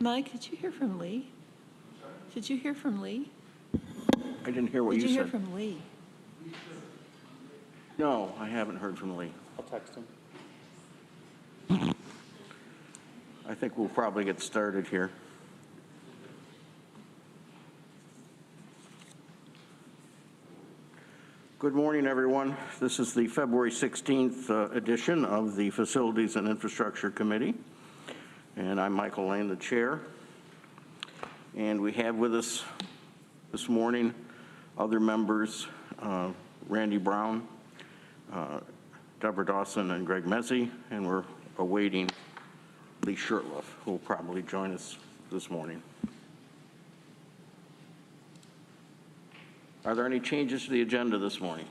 Mike, did you hear from Lee? Did you hear from Lee? I didn't hear what you said. Did you hear from Lee? No, I haven't heard from Lee. I'll text him. I think we'll probably get started here. Good morning, everyone. This is the February 16th edition of the Facilities and Infrastructure Committee, and I'm Michael Lane, the chair. And we have with us this morning other members, Randy Brown, Deborah Dawson, and Greg Mezey, and we're awaiting Lee Shurtleff, who will probably join us this morning. Are there any changes to the agenda this morning?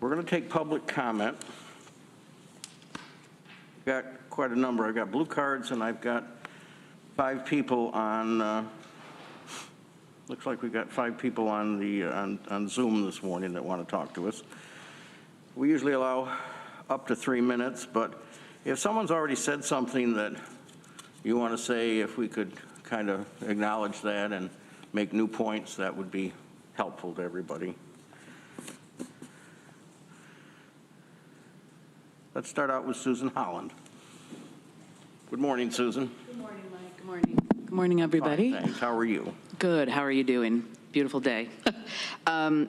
We're going to take public comment. I've got quite a number. I've got blue cards, and I've got 5 people on, looks like we've got 5 people on the on Zoom this morning that want to talk to us. We usually allow up to 3 minutes, but if someone's already said something that you want to say, if we could kind of acknowledge that and make new points, that would be helpful to everybody. Let's start out with Susan Holland. Good morning, Susan. Good morning, Mike. Good morning. Good morning, everybody. Fine, thanks. How are you? Good. How are you doing? Beautiful day.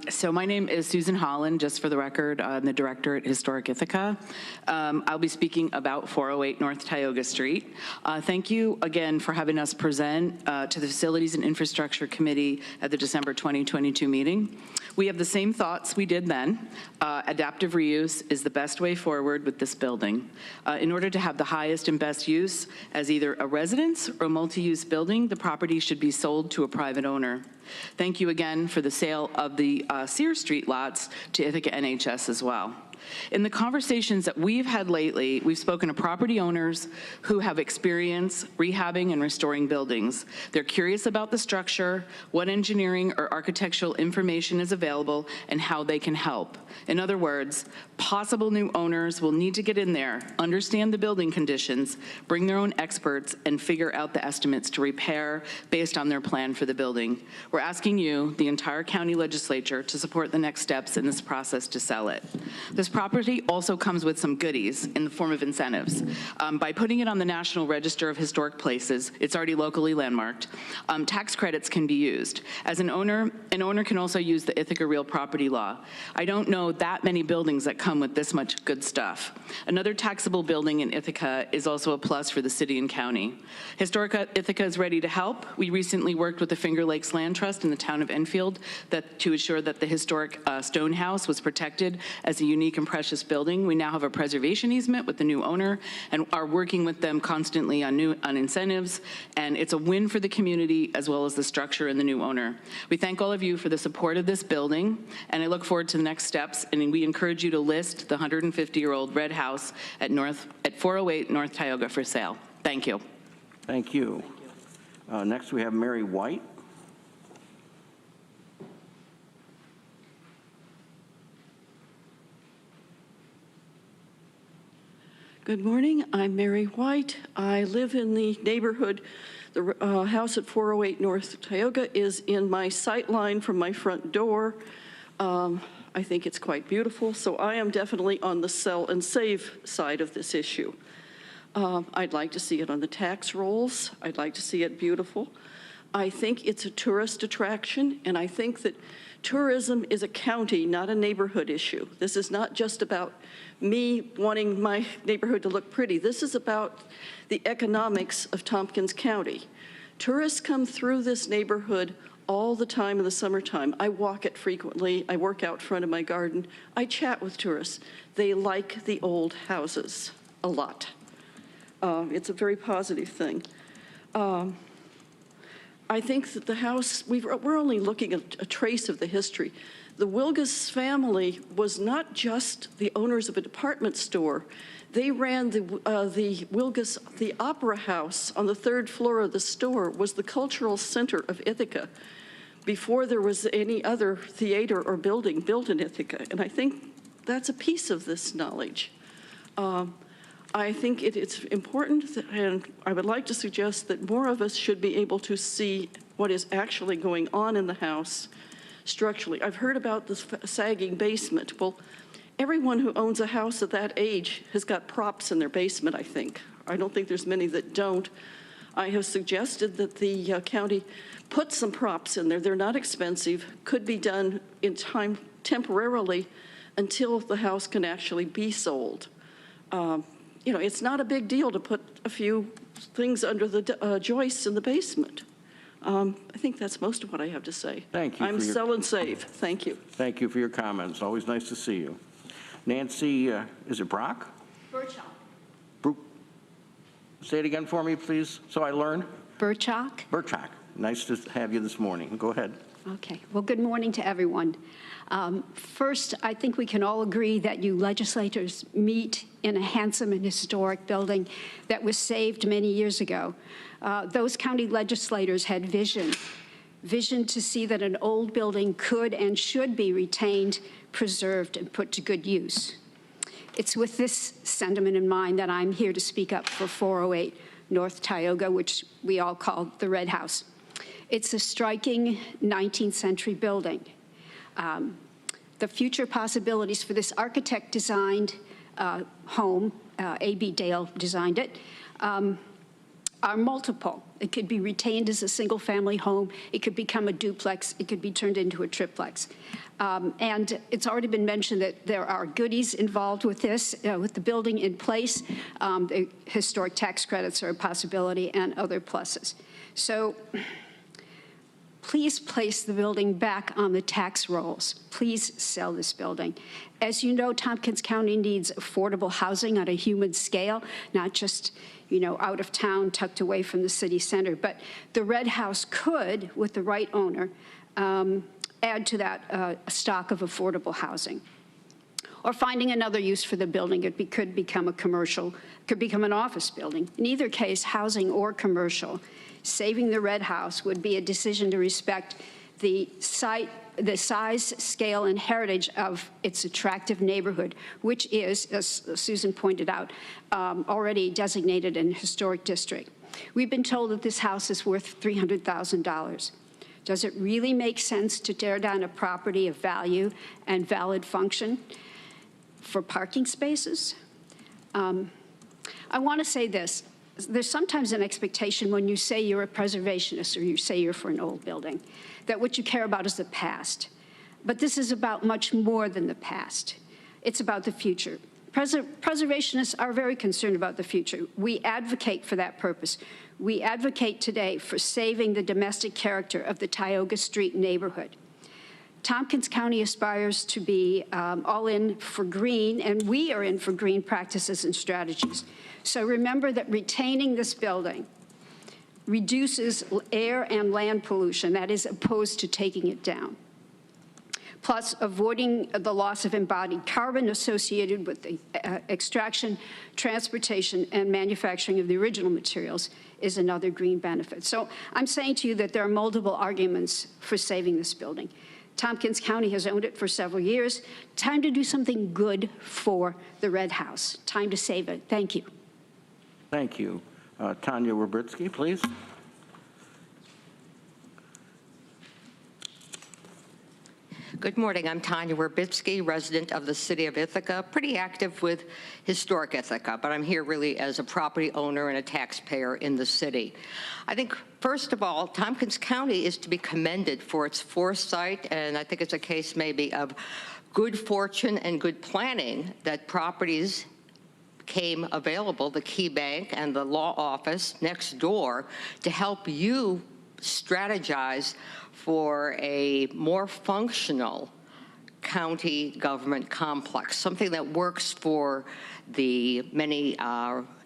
So my name is Susan Holland, just for the record. I'm the director at Historic Ithaca. I'll be speaking about 408 North Tioga Street. Thank you again for having us present to the Facilities and Infrastructure Committee at the December 2022 meeting. We have the same thoughts we did then. Adaptive reuse is the best way forward with this building. In order to have the highest and best use as either a residence or multi-use building, the property should be sold to a private owner. Thank you again for the sale of the Sears Street lots to Ithaca NHS as well. In the conversations that we've had lately, we've spoken to property owners who have experience rehabbing and restoring buildings. They're curious about the structure, what engineering or architectural information is available, and how they can help. In other words, possible new owners will need to get in there, understand the building conditions, bring their own experts, and figure out the estimates to repair based on their plan for the building. We're asking you, the entire county legislature, to support the next steps in this process to sell it. This property also comes with some goodies in the form of incentives. By putting it on the National Register of Historic Places, it's already locally landmarked, tax credits can be used. As an owner can also use the Ithaca Real Property Law. I don't know that many buildings that come with this much good stuff. Another taxable building in Ithaca is also a plus for the city and county. Historic Ithaca is ready to help. We recently worked with the Finger Lakes Land Trust in the town of Enfield to ensure that the historic stone house was protected as a unique and precious building. We now have a preservation easement with the new owner and are working with them constantly on incentives, and it's a win for the community as well as the structure and the new owner. We thank all of you for the support of this building, and I look forward to the next steps, and we encourage you to list the 150-year-old red house at 408 North Tioga for sale. Thank you. Thank you. Next we have Mary White. Good morning, I'm Mary White. I live in the neighborhood. The house at 408 North Tioga is in my sight line from my front door. I think it's quite beautiful, so I am definitely on the sell and save side of this issue. I'd like to see it on the tax rolls. I'd like to see it beautiful. I think it's a tourist attraction, and I think that tourism is a county, not a neighborhood issue. This is not just about me wanting my neighborhood to look pretty. This is about the economics of Tompkins County. Tourists come through this neighborhood all the time in the summertime. I walk it frequently. I work out front of my garden. I chat with tourists. They like the old houses a lot. It's a very positive thing. I think that the house, we're only looking at a trace of the history. The Wilgus family was not just the owners of a department store. They ran the Wilgus, the Opera House on the 3rd floor of the store was the cultural center of Ithaca before there was any other theater or building built in Ithaca. And I think that's a piece of this knowledge. I think it's important, and I would like to suggest that more of us should be able to see what is actually going on in the house structurally. I've heard about this sagging basement. Well, everyone who owns a house at that age has got props in their basement, I think. I don't think there's many that don't. I have suggested that the county put some props in there. They're not expensive, could be done in time temporarily until the house can actually be sold. You know, it's not a big deal to put a few things under the joists in the basement. I think that's most of what I have to say. Thank you. I'm sell and save. Thank you. Thank you for your comments. Always nice to see you. Nancy, is it Brock? Burchak. Say it again for me, please, so I learn. Burchak. Burchak. Nice to have you this morning. Go ahead. Okay. Well, good morning to everyone. First, I think we can all agree that you legislators meet in a handsome and historic building that was saved many years ago. Those county legislators had vision to see that an old building could and should be retained, preserved, and put to good use. It's with this sentiment in mind that I'm here to speak up for 408 North Tioga, which we all call the Red House. It's a striking 19th century building. The future possibilities for this architect-designed home, A.B. Dale designed it, are multiple. It could be retained as a single-family home. It could become a duplex. It could be turned into a triplex. And it's already been mentioned that there are goodies involved with this, with the building in place. The historic tax credits are a possibility, and other pluses. So please place the building back on the tax rolls. Please sell this building. As you know, Tompkins County needs affordable housing on a human scale, not just, you know, out of town, tucked away from the city center. But the Red House could, with the right owner, add to that stock of affordable housing. Or finding another use for the building. It could become a commercial, could become an office building. In either case, housing or commercial, saving the Red House would be a decision to respect the site, the size, scale, and heritage of its attractive neighborhood, which is, as Susan pointed out, already designated an historic district. We've been told that this house is worth $300,000. Does it really make sense to tear down a property of value and valid function for parking spaces? I want to say this. There's sometimes an expectation when you say you're a preservationist or you say you're for an old building, that what you care about is the past. But this is about much more than the past. It's about the future. Preservationists are very concerned about the future. We advocate for that purpose. We advocate today for saving the domestic character of the Tioga Street neighborhood. Tompkins County aspires to be all in for green, and we are in for green practices and strategies. So remember that retaining this building reduces air and land pollution, that is opposed to taking it down. Plus, avoiding the loss of embodied carbon associated with the extraction, transportation, and manufacturing of the original materials is another green benefit. So I'm saying to you that there are multiple arguments for saving this building. Tompkins County has owned it for several years. Time to do something good for the Red House. Time to save it. Thank you. Thank you. Tanya Robritsky, please. Good morning. I'm Tanya Werbitsky, resident of the city of Ithaca, pretty active with historic Ithaca, but I'm here really as a property owner and a taxpayer in the city. I think, first of all, Tompkins County is to be commended for its foresight, and I think it's a case maybe of good fortune and good planning that properties came available, the Key Bank and the law office next door, to help you strategize for a more functional county government complex, something that works for the many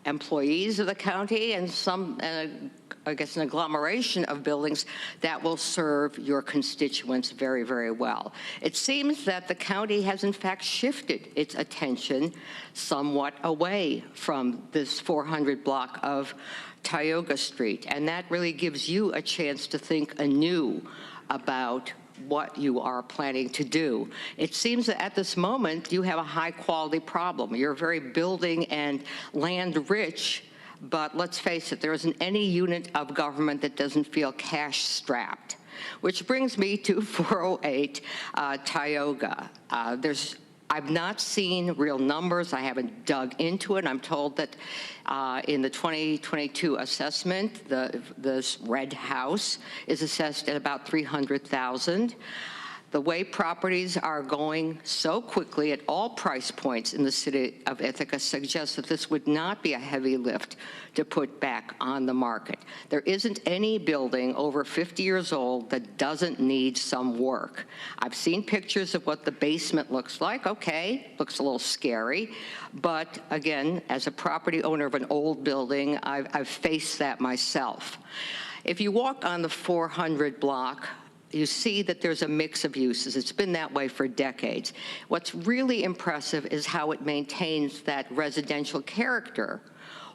employees of the county and some, I guess, an agglomeration of buildings that will serve your constituents very, very well. It seems that the county has in fact shifted its attention somewhat away from this 400 block of Tioga Street, and that really gives you a chance to think anew about what you are planning to do. It seems that at this moment, you have a high-quality problem. You're very building and land-rich, but let's face it, there isn't any unit of government that doesn't feel cash-strapped. Which brings me to 408 Tioga. I've not seen real numbers. I haven't dug into it. I'm told that in the 2022 assessment, this red house is assessed at about $300,000. The way properties are going so quickly at all price points in the city of Ithaca suggests that this would not be a heavy lift to put back on the market. There isn't any building over 50 years old that doesn't need some work. I've seen pictures of what the basement looks like. Okay, looks a little scary. But again, as a property owner of an old building, I've faced that myself. If you walk on the 400 block, you see that there's a mix of uses. It's been that way for decades. What's really impressive is how it maintains that residential character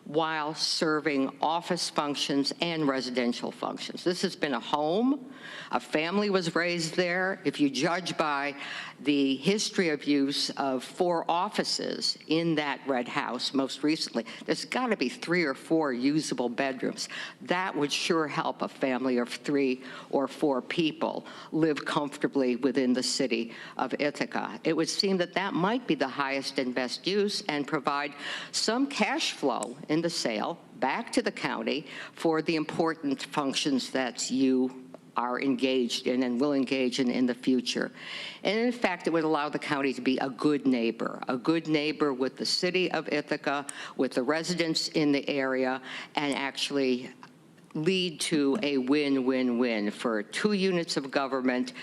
while serving office functions and residential functions. This has been a home. A family was raised there. If you judge by the history of use of 4 offices in that red house most recently, there's got to be 3 or 4 usable bedrooms. That would sure help a family of 3 or 4 people live comfortably within the city of Ithaca. It would seem that that might be the highest and best use and provide some cash flow in the sale back to the county for the important functions that you are engaged in and will engage in the future. And in fact, it would allow the county to be a good neighbor with the city of Ithaca, with the residents in the area, and actually lead to a win-win-win for 2 units of government,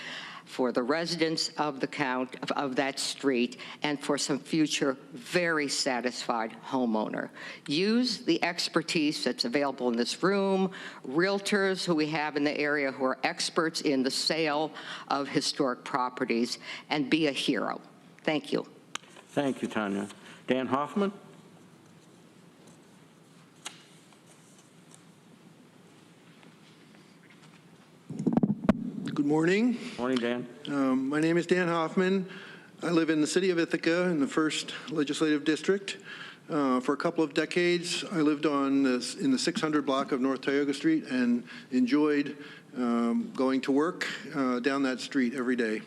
for the residents of that street, and for some future very satisfied homeowner. Use the expertise that's available in this room, realtors who we have in the area who are experts in the sale of historic properties, and be a hero. Thank you. Thank you, Tanya. Dan Hoffman? Good morning. Morning, Dan. My name is Dan Hoffman. I live in the city of Ithaca in the 1st Legislative District. For a couple of decades, I lived in the 600 block of North Tioga Street and enjoyed going to work down that street every day.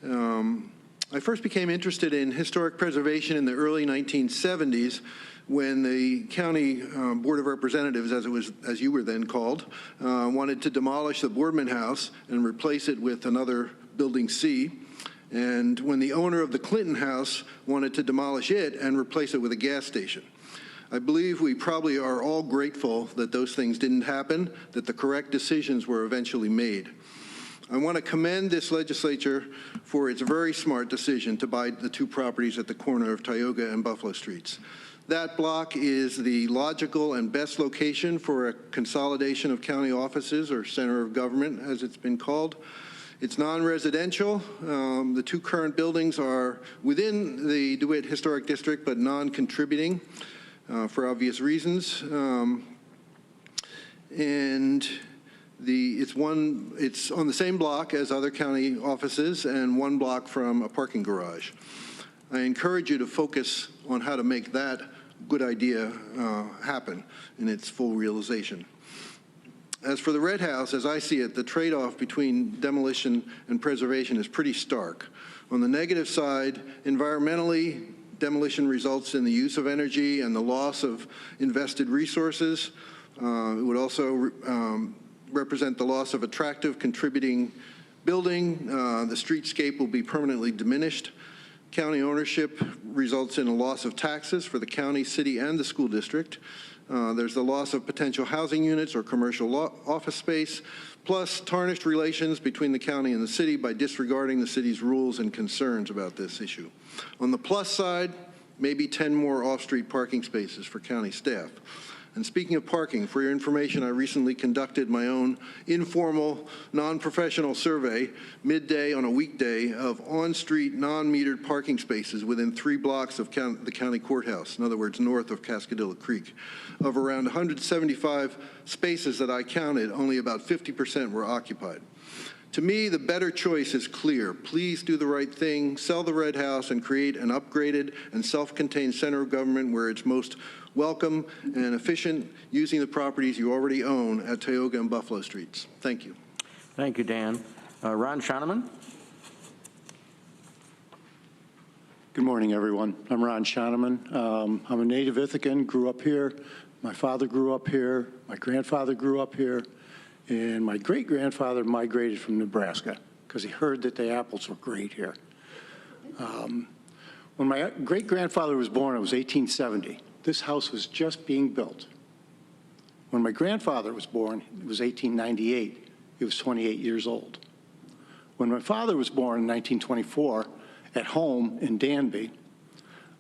I first became interested in historic preservation in the early 1970s when the County Board of Representatives, as you were then called, wanted to demolish the Boardman House and replace it with another Building C, and when the owner of the Clinton House wanted to demolish it and replace it with a gas station. I believe we probably are all grateful that those things didn't happen, that the correct decisions were eventually made. I want to commend this legislature for its very smart decision to buy the 2 properties at the corner of Tioga and Buffalo Streets. That block is the logical and best location for a consolidation of county offices, or center of government, as it's been called. It's non-residential. The 2 current buildings are within the DeWitt Historic District, but non-contributing for obvious reasons. And it's on the same block as other county offices and 1 block from a parking garage. I encourage you to focus on how to make that good idea happen in its full realization. As for the red house, as I see it, the trade-off between demolition and preservation is pretty stark. On the negative side, environmentally, demolition results in the use of energy and the loss of invested resources. It would also represent the loss of attractive contributing building. The streetscape will be permanently diminished. County ownership results in a loss of taxes for the county, city, and the school district. There's the loss of potential housing units or commercial office space, plus tarnished relations between the county and the city by disregarding the city's rules and concerns about this issue. On the plus side, maybe 10 more off-street parking spaces for county staff. And speaking of parking, for your information, I recently conducted my own informal, non-professional survey midday on a weekday of on-street, non-metered parking spaces within 3 blocks of the county courthouse, in other words, north of Cascadilla Creek. Of around 175 spaces that I counted, only about 50% were occupied. To me, the better choice is clear. Please do the right thing, sell the Red House, and create an upgraded and self-contained center of government where it's most welcome and efficient, using the properties you already own at Tioga and Buffalo Streets. Thank you. Thank you, Dan. Ron Schoeneman? Good morning, everyone. I'm Ron Schoeneman. I'm a native Ithacan, grew up here. My father grew up here. My grandfather grew up here. And my great-grandfather migrated from Nebraska because he heard that the apples were great here. When my great-grandfather was born, it was 1870. This house was just being built. When my grandfather was born, it was 1898. He was 28 years old. When my father was born in 1924, at home in Danby,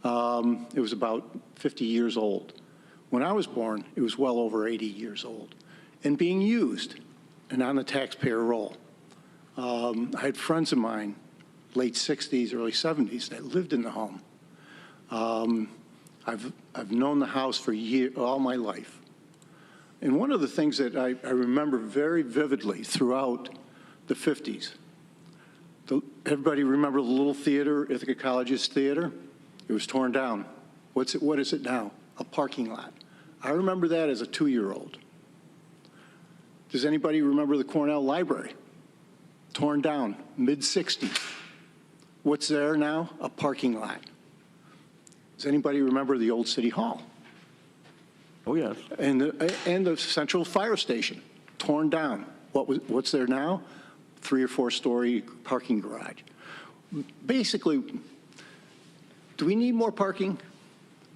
it was about 50 years old. When I was born, it was well over 80 years old and being used and on the taxpayer roll. I had friends of mine, late 60s, early 70s, that lived in the home. I've known the house for all my life. And one of the things that I remember very vividly throughout the 50s, everybody remember the little theater, Ithaca College's theater? It was torn down. What is it now? A parking lot. I remember that as a 2-year-old. Does anybody remember the Cornell Library? Torn down, mid-60s. What's there now? A parking lot. Does anybody remember the old City Hall? Oh, yes. And the Central Fire Station, torn down. What's there now? 3 or 4 story parking garage. Basically, do we need more parking?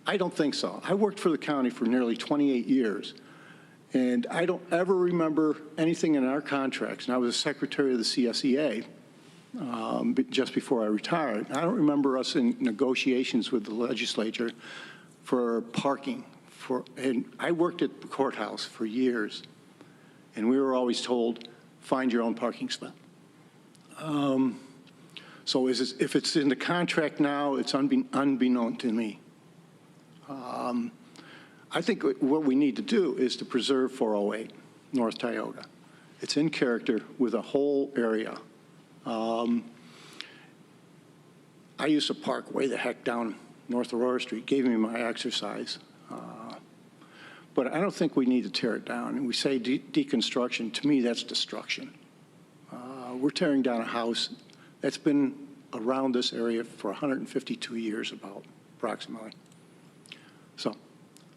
I don't think so. I worked for the county for nearly 28 years, and I don't ever remember anything in our contracts. And I was a secretary of the CSEA just before I retired. I don't remember us in negotiations with the legislature for parking. And I worked at the courthouse for years, and we were always told, find your own parking spot. So if it's in the contract now, it's unbeknown to me. I think what we need to do is to preserve 408 North Tioga. It's in character with a whole area. I used to park way the heck down North Aurora Street, gave me my exercise. But I don't think we need to tear it down. And we say deconstruction, to me that's destruction. We're tearing down a house that's been around this area for 152 years approximately. So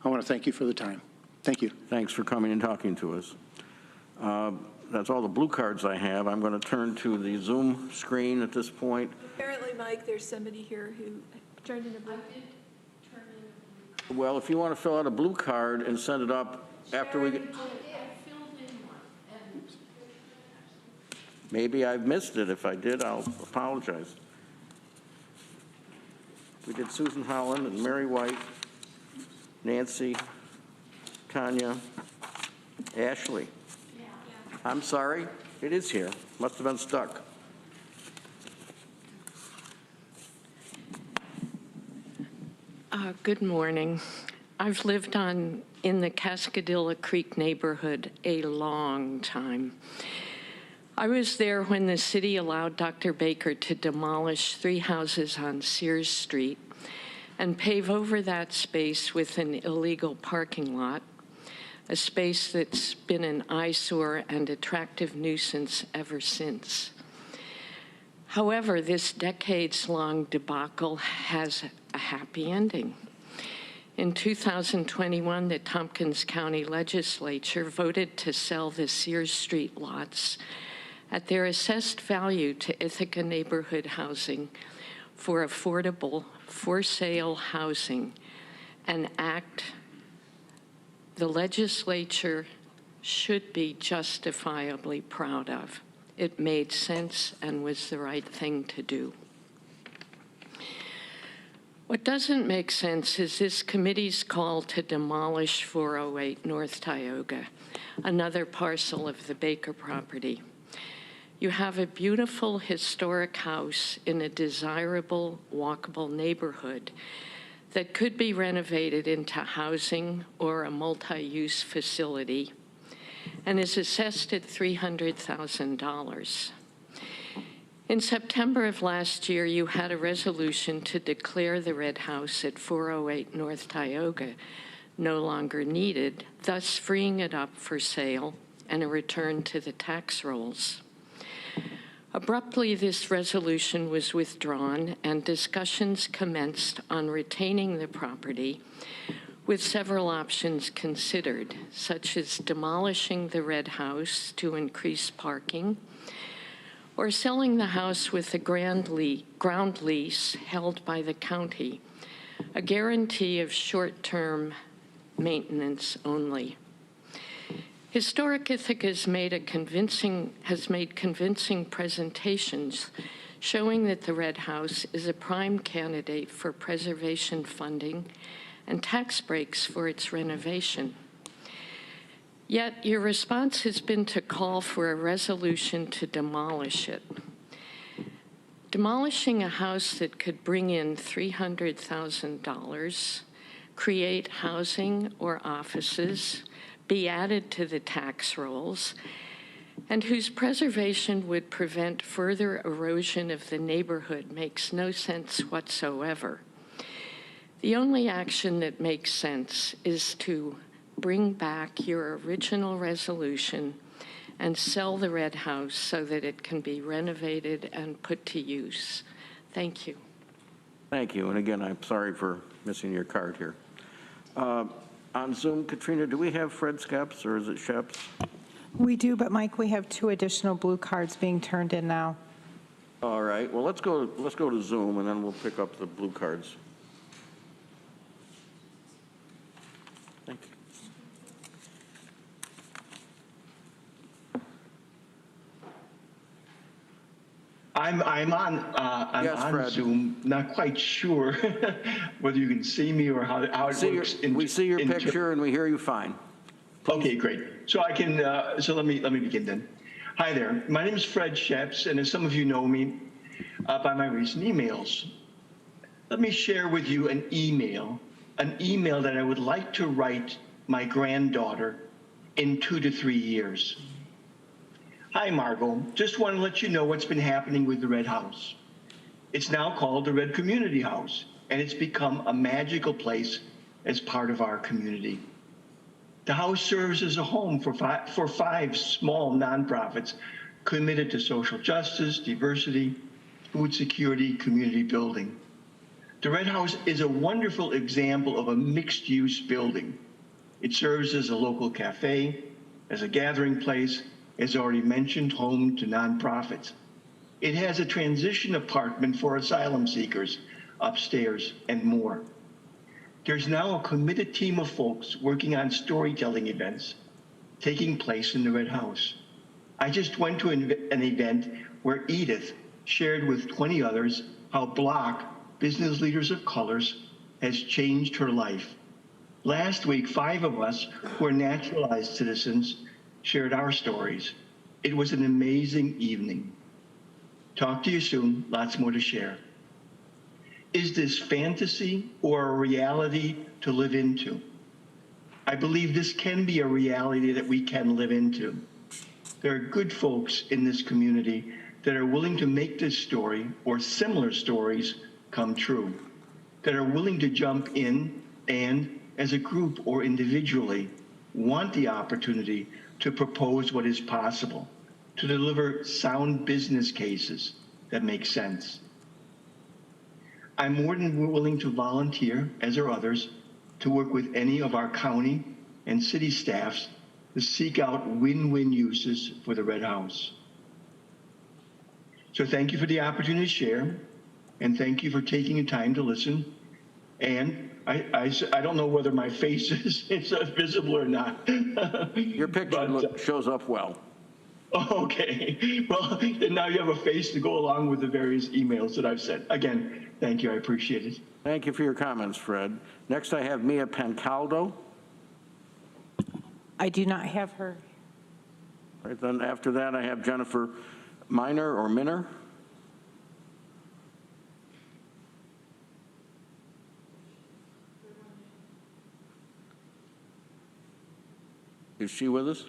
I want to thank you for the time. Thank you. Thanks for coming and talking to us. That's all the blue cards I have. I'm going to turn to the Zoom screen at this point. Apparently, Mike, there's somebody here who turned in a blue. Well, if you want to fill out a blue card and send it up after we get... Maybe I've missed it. If I did, I'll apologize. We did Susan Holland and Mary White, Nancy, Tanya, Ashley. I'm sorry, it is here. Must have been stuck. Good morning. I've lived in the Cascadilla Creek neighborhood a long time. I was there when the city allowed Dr. Baker to demolish 3 houses on Sears Street and pave over that space with an illegal parking lot, a space that's been an eyesore and attractive nuisance ever since. However, this decades-long debacle has a happy ending. In 2021, the Tompkins County Legislature voted to sell the Sears Street lots at their assessed value to Ithaca neighborhood housing for affordable for-sale housing, an act the legislature should be justifiably proud of. It made sense and was the right thing to do. What doesn't make sense is this committee's call to demolish 408 North Tioga, another parcel of the Baker property. You have a beautiful historic house in a desirable, walkable neighborhood that could be renovated into housing or a multi-use facility and is assessed at $300,000. In September of last year, you had a resolution to declare the Red House at 408 North Tioga no longer needed, thus freeing it up for sale and a return to the tax rolls. Abruptly, this resolution was withdrawn and discussions commenced on retaining the property, with several options considered, such as demolishing the Red House to increase parking, or selling the house with a ground lease held by the county, a guarantee of short-term maintenance only. Historic Ithaca has made convincing presentations showing that the Red House is a prime candidate for preservation funding and tax breaks for its renovation. Yet your response has been to call for a resolution to demolish it. Demolishing a house that could bring in $300,000, create housing or offices, be added to the tax rolls, and whose preservation would prevent further erosion of the neighborhood makes no sense whatsoever. The only action that makes sense is to bring back your original resolution and sell the Red House so that it can be renovated and put to use. Thank you. Thank you. And again, I'm sorry for missing your card here. On Zoom, Katrina, do we have Fred Skeps or is it Sheps? We do, but Mike, we have 2 additional blue cards being turned in now. All right. Well, let's go to Zoom and then we'll pick up the blue cards. Thank you. I'm on Yes, Fred. Zoom. Not quite sure whether you can see me or how it works. We see your picture and we hear you fine. Okay, great. So I can. So let me begin then. Hi there. My name is Fred Sheps, and as some of you know me by my recent emails, let me share with you an email that I would like to write my granddaughter in 2 to 3 years. Hi, Margot. Just want to let you know what's been happening with the Red House. It's now called the Red Community House, and it's become a magical place as part of our community. The house serves as a home for 5 small nonprofits committed to social justice, diversity, food security, community building. The Red House is a wonderful example of a mixed-use building. It serves as a local cafe, as a gathering place, as already mentioned, home to nonprofits. It has a transition apartment for asylum seekers upstairs and more. There's now a committed team of folks working on storytelling events taking place in the Red House. I just went to an event where Edith shared with 20 others how Block, Business Leaders of Colors, has changed her life. Last week, 5 of us who are naturalized citizens shared our stories. It was an amazing evening. Talk to you soon. Lots more to share. Is this fantasy or a reality to live into? I believe this can be a reality that we can live into. There are good folks in this community that are willing to make this story or similar stories come true, that are willing to jump in and, as a group or individually, want the opportunity to propose what is possible, to deliver sound business cases that make sense. I'm more than willing to volunteer, as are others, to work with any of our county and city staffs to seek out win-win uses for the Red House. So thank you for the opportunity to share, and thank you for taking the time to listen. And I don't know whether my face is visible or not. Your picture shows up well. Okay. Well, then now you have a face to go along with the various emails that I've sent. Again, thank you. I appreciate it. Thank you for your comments, Fred. Next, I have Mia Pancaldo. I do not have her. All right, then after that, I have Jennifer Minor. Is she with us?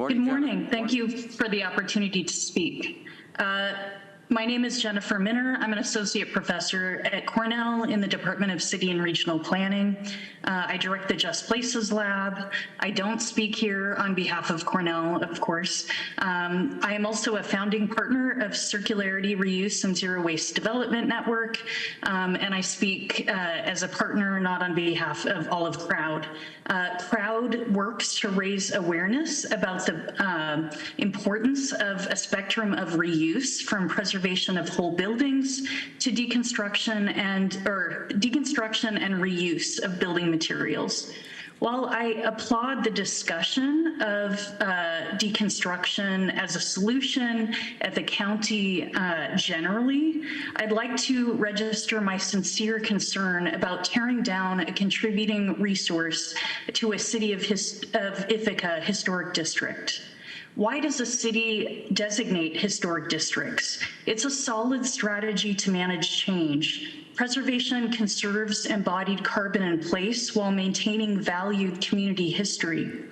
Good morning. Thank you for the opportunity to speak. My name is Jennifer Minner. I'm an associate professor at Cornell in the Department of City and Regional Planning. I direct the Just Places Lab. I don't speak here on behalf of Cornell, of course. I am also a founding partner of Circularity, Reuse, and Zero Waste Development Network, and I speak as a partner, not on behalf of all of CROWD. CROWD works to raise awareness about the importance of a spectrum of reuse, from preservation of whole buildings to deconstruction and reuse of building materials. While I applaud the discussion of deconstruction as a solution at the county generally, I'd like to register my sincere concern about tearing down a contributing resource to a City of Ithaca historic district. Why does a city designate historic districts? It's a solid strategy to manage change. Preservation conserves embodied carbon in place while maintaining valued community history.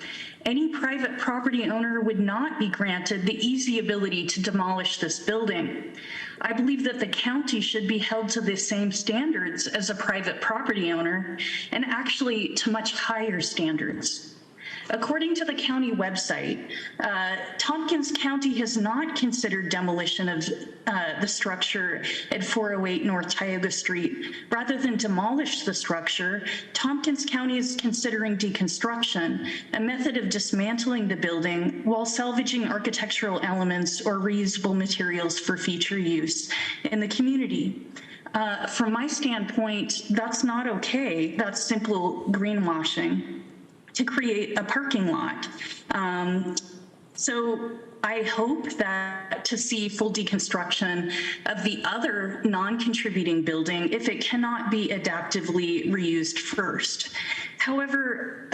Any private property owner would not be granted the easy ability to demolish this building. I believe that the county should be held to the same standards as a private property owner, and actually to much higher standards. According to the county website, Tompkins County has not considered demolition of the structure at 408 North Tioga Street. Rather than demolish the structure, Tompkins County is considering deconstruction, a method of dismantling the building while salvaging architectural elements or reusable materials for future use in the community. From my standpoint, that's not okay. That's simple greenwashing to create a parking lot. So I hope that to see full deconstruction of the other non-contributing building if it cannot be adaptively reused first. However,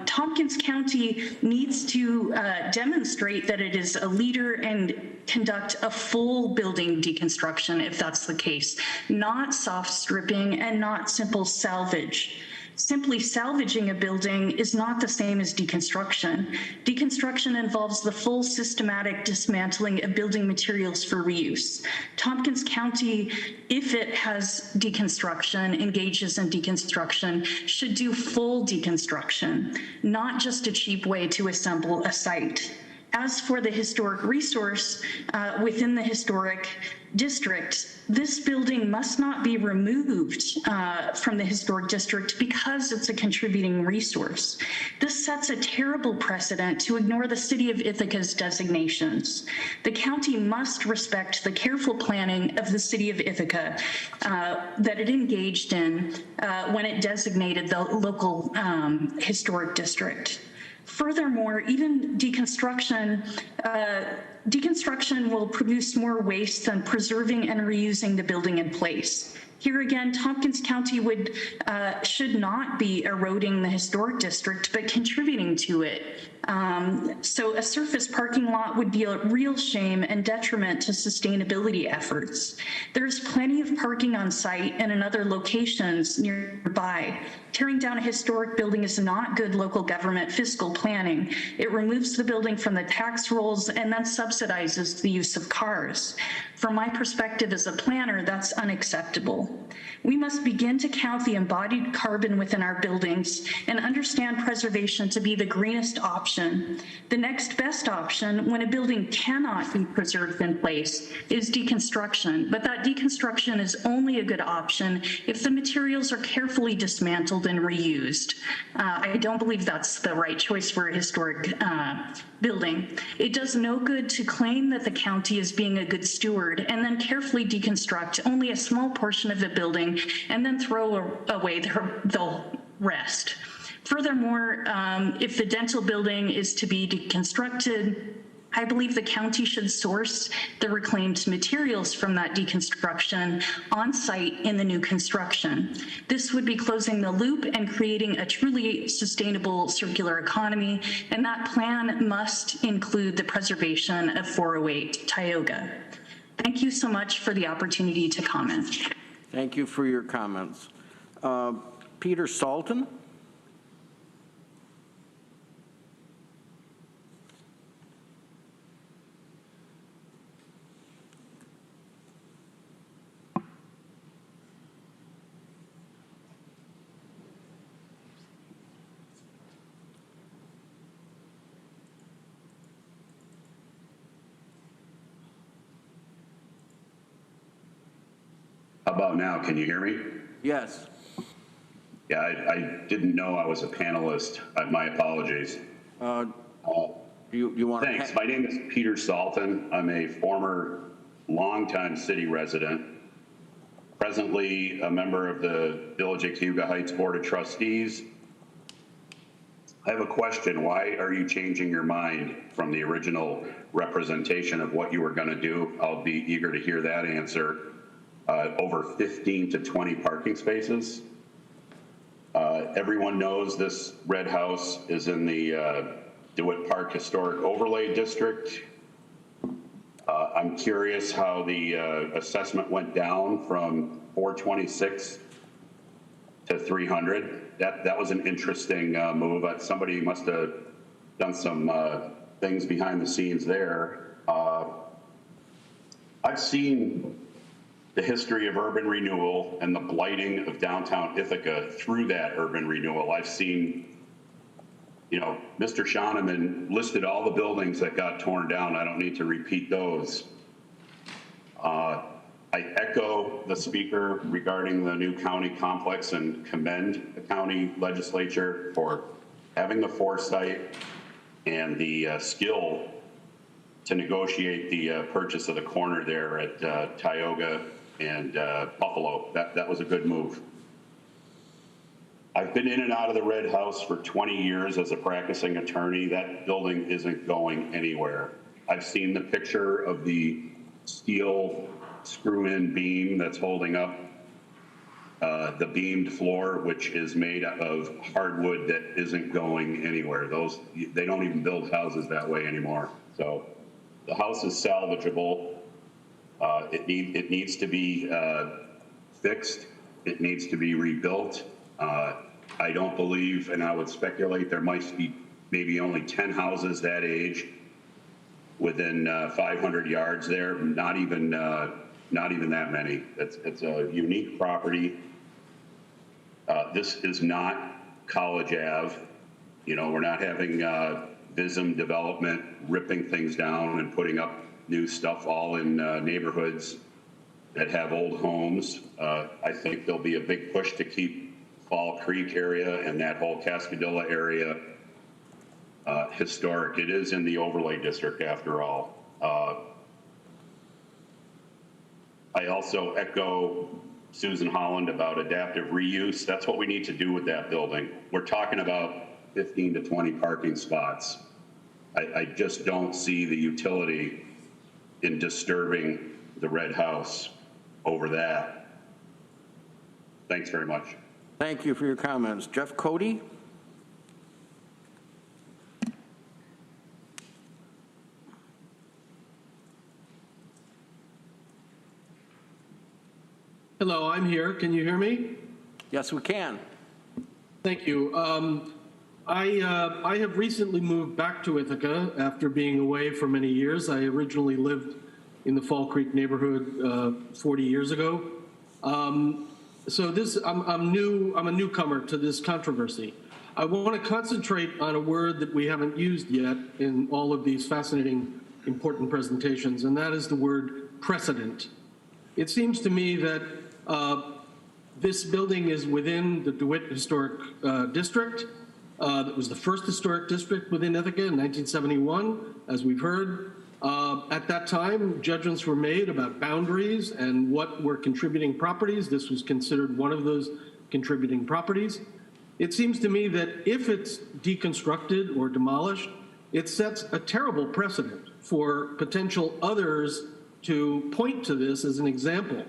Tompkins County needs to demonstrate that it is a leader and conduct a full building deconstruction if that's the case, not soft stripping and not simple salvage. Simply salvaging a building is not the same as deconstruction. Deconstruction involves the full systematic dismantling of building materials for reuse. Tompkins County, if it has deconstruction, engages in deconstruction, should do full deconstruction, not just a cheap way to assemble a site. As for the historic resource within the historic district, this building must not be removed from the historic district because it's a contributing resource. This sets a terrible precedent to ignore the City of Ithaca's designations. The county must respect the careful planning of the City of Ithaca that it engaged in when it designated the local historic district. Furthermore, even deconstruction will produce more waste than preserving and reusing the building in place. Here again, Tompkins County should not be eroding the historic district, but contributing to it. So a surface parking lot would be a real shame and detriment to sustainability efforts. There's plenty of parking on site and in other locations nearby. Tearing down a historic building is not good local government fiscal planning. It removes the building from the tax rolls and then subsidizes the use of cars. From my perspective as a planner, that's unacceptable. We must begin to count the embodied carbon within our buildings and understand preservation to be the greenest option. The next best option, when a building cannot be preserved in place, is deconstruction. But that deconstruction is only a good option if the materials are carefully dismantled and reused. I don't believe that's the right choice for a historic building. It does no good to claim that the county is being a good steward and then carefully deconstruct only a small portion of the building and then throw away the rest. Furthermore, if the dental building is to be deconstructed, I believe the county should source the reclaimed materials from that deconstruction on site in the new construction. This would be closing the loop and creating a truly sustainable circular economy, and that plan must include the preservation of 408 Tioga. Thank you so much for the opportunity to comment. Thank you for your comments. Peter Salton? How about now? Can you hear me? Yes. Yeah, I didn't know I was a panelist. My apologies. You want Thanks. My name is Peter Salton. I'm a former longtime city resident, presently a member of the Village of Cayuga Heights Board of Trustees. I have a question. Why are you changing your mind from the original representation of what you were going to do? I'll be eager to hear that answer. Over 15 to 20 parking spaces. Everyone knows this red house is in the DeWitt Park Historic Overlay District. I'm curious how the assessment went down from 426 to 300. That was an interesting move. Somebody must have done some things behind the scenes there. I've seen the history of urban renewal and the blighting of downtown Ithaca through that urban renewal. I've seen, Mr. Shoneman listed all the buildings that got torn down. I don't need to repeat those. I echo the speaker regarding the new county complex and commend the county legislature for having the foresight and the skill to negotiate the purchase of the corner there at Tioga and Buffalo. That was a good move. I've been in and out of the Red House for 20 years as a practicing attorney. That building isn't going anywhere. I've seen the picture of the steel screw-in beam that's holding up the beamed floor, which is made of hardwood that isn't going anywhere. They don't even build houses that way anymore. So the house is salvageable. It needs to be fixed. It needs to be rebuilt. I don't believe, and I would speculate, there might be maybe only 10 houses that age within 500 yards there. Not even that many. It's a unique property. This is not College Ave. We're not having Vism development ripping things down and putting up new stuff all in neighborhoods that have old homes. I think there'll be a big push to keep Fall Creek area and that whole Cascadilla area historic. It is in the overlay district after all. I also echo Susan Holland about adaptive reuse. That's what we need to do with that building. We're talking about 15 to 20 parking spots. I just don't see the utility in disturbing the red house over that. Thanks very much. Thank you for your comments. Jeff Cody? Hello, I'm here. Can you hear me? Yes, we can. Thank you. I have recently moved back to Ithaca after being away for many years. I originally lived in the Fall Creek neighborhood 40 years ago. So I'm a newcomer to this controversy. I want to concentrate on a word that we haven't used yet in all of these fascinating, important presentations, and that is the word precedent. It seems to me that this building is within the DeWitt Historic District. That was the first historic district within Ithaca in 1971, as we've heard. At that time, judgments were made about boundaries and what were contributing properties. This was considered one of those contributing properties. It seems to me that if it's deconstructed or demolished, it sets a terrible precedent for potential others to point to this as an example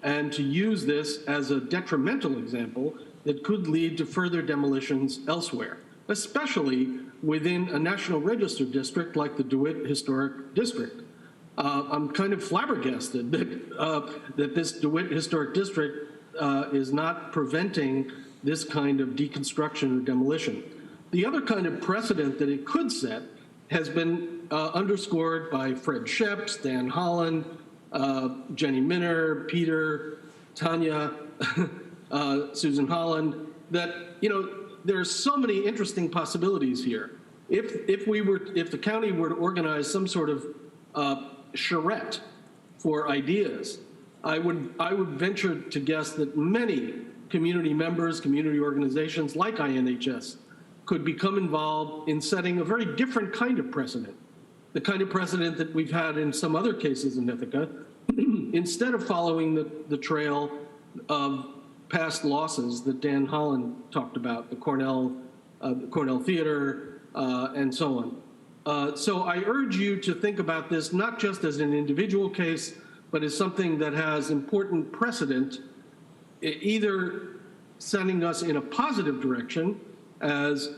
and to use this as a detrimental example that could lead to further demolitions elsewhere, especially within a National Register district like the DeWitt Historic District. I'm kind of flabbergasted that this DeWitt Historic District is not preventing this kind of deconstruction or demolition. The other kind of precedent that it could set has been underscored by Fred Sheps, Dan Holland, Jenny Minner, Peter, Tanya, Susan Holland, that, there are so many interesting possibilities here. If the county were to organize some sort of charrette for ideas, I would venture to guess that many community members, community organizations like INHS could become involved in setting a very different kind of precedent, the kind of precedent that we've had in some other cases in Ithaca, instead of following the trail of past losses that Dan Holland talked about, the Cornell Theater, and so on. So I urge you to think about this not just as an individual case, but as something that has important precedent, either sending us in a positive direction, as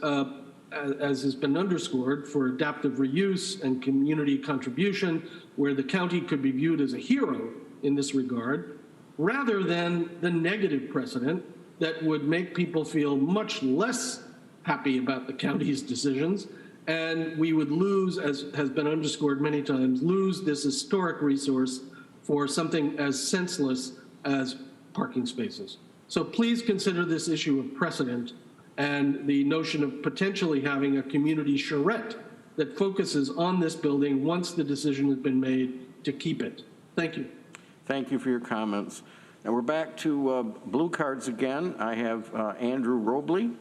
has been underscored, for adaptive reuse and community contribution, where the county could be viewed as a hero in this regard, rather than the negative precedent that would make people feel much less happy about the county's decisions, and we would lose, as has been underscored many times, lose this historic resource for something as senseless as parking spaces. So please consider this issue of precedent and the notion of potentially having a community charrette that focuses on this building once the decision has been made to keep it. Thank you. Thank you for your comments. And we're back to blue cards again. I have Andrew Robley.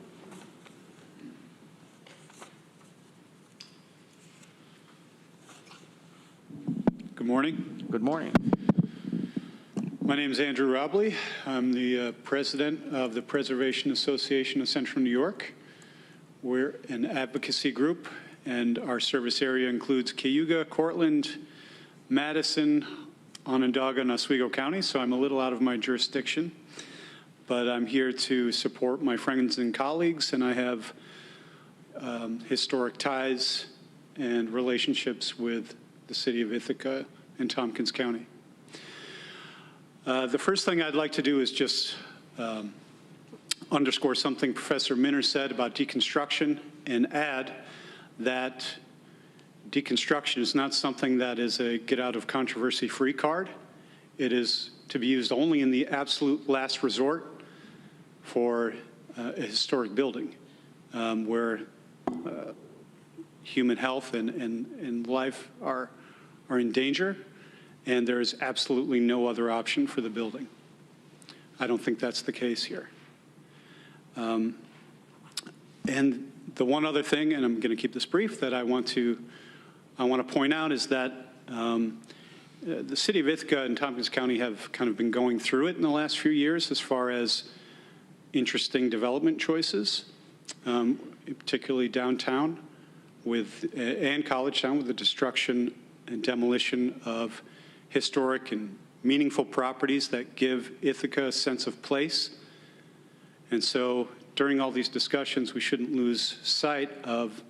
Good morning. Good morning. My name is Andrew Robley. I'm the president of the Preservation Association of Central New York. We're an advocacy group, and our service area includes Cayuga, Cortland, Madison, Onondaga, and Oswego County, so I'm a little out of my jurisdiction. But I'm here to support my friends and colleagues, and I have historic ties and relationships with the city of Ithaca and Tompkins County. The first thing I'd like to do is just underscore something Professor Minner said about deconstruction, and add that deconstruction is not something that is a get-out-of-controversy-free card. It is to be used only in the absolute last resort for a historic building where human health and life are in danger, and there is absolutely no other option for the building. I don't think that's the case here. And the one other thing, and I'm going to keep this brief, that I want to point out is that the city of Ithaca and Tompkins County have kind of been going through it in the last few years as far as interesting development choices, particularly downtown and College Town, with the destruction and demolition of historic and meaningful properties that give Ithaca a sense of place. And so during all these discussions, we shouldn't lose sight of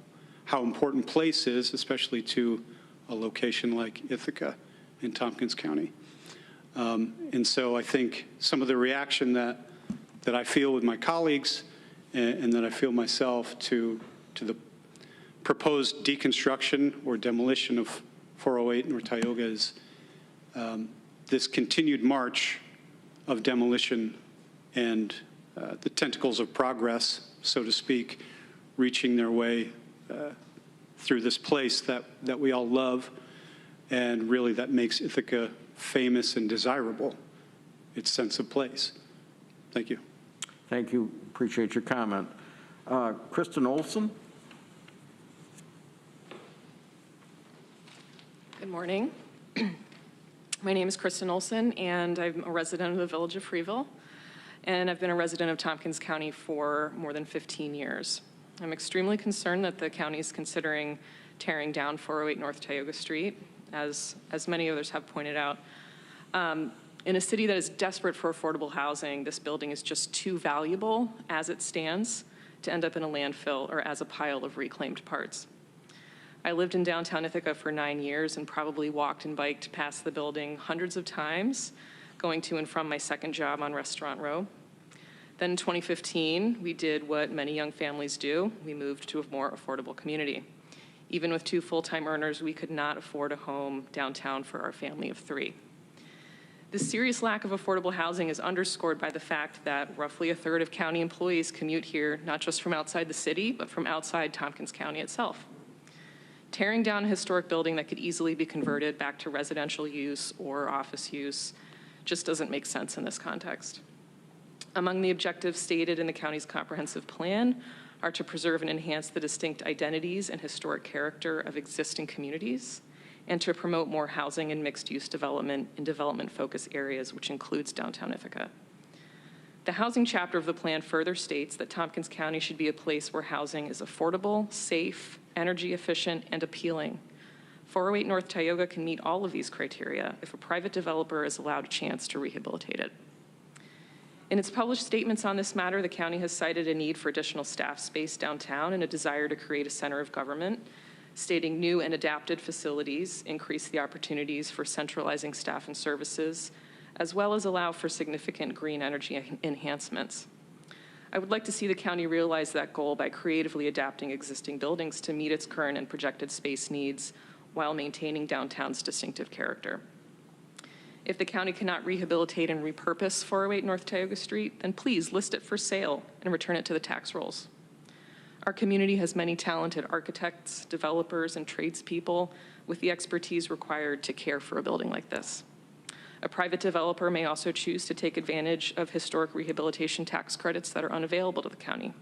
how important place is, especially to a location like Ithaca in Tompkins County. And so I think some of the reaction that I feel with my colleagues and that I feel myself to the proposed deconstruction or demolition of 408 North Tioga is this continued march of demolition and the tentacles of progress, so to speak, reaching their way through this place that we all love, and really that makes Ithaca famous and desirable, its sense of place. Thank you. Thank you. Appreciate your comment. Kristen Olson. Good morning. My name is Kristen Olson, and I'm a resident of the village of Freeville, and I've been a resident of Tompkins County for more than 15 years. I'm extremely concerned that the county is considering tearing down 408 North Tioga Street, as many others have pointed out. In a city that is desperate for affordable housing, this building is just too valuable as it stands to end up in a landfill or as a pile of reclaimed parts. I lived in downtown Ithaca for 9 years and probably walked and biked past the building hundreds of times, going to and from my second job on Restaurant Row. Then in 2015, we did what many young families do. We moved to a more affordable community. Even with 2 full-time earners, we could not afford a home downtown for our family of 3. This serious lack of affordable housing is underscored by the fact that roughly 1/3 of county employees commute here, not just from outside the city, but from outside Tompkins County itself. Tearing down a historic building that could easily be converted back to residential use or office use just doesn't make sense in this context. Among the objectives stated in the county's comprehensive plan are to preserve and enhance the distinct identities and historic character of existing communities, and to promote more housing and mixed-use development in development-focused areas, which includes downtown Ithaca. The housing chapter of the plan further states that Tompkins County should be a place where housing is affordable, safe, energy efficient, and appealing. 408 North Tioga can meet all of these criteria if a private developer is allowed a chance to rehabilitate it. In its published statements on this matter, the county has cited a need for additional staff space downtown and a desire to create a center of government, stating new and adapted facilities increase the opportunities for centralizing staff and services, as well as allow for significant green energy enhancements. I would like to see the county realize that goal by creatively adapting existing buildings to meet its current and projected space needs while maintaining downtown's distinctive character. If the county cannot rehabilitate and repurpose 408 North Tioga Street, then please list it for sale and return it to the tax rolls. Our community has many talented architects, developers, and tradespeople with the expertise required to care for a building like this. A private developer may also choose to take advantage of historic rehabilitation tax credits that are unavailable to the county.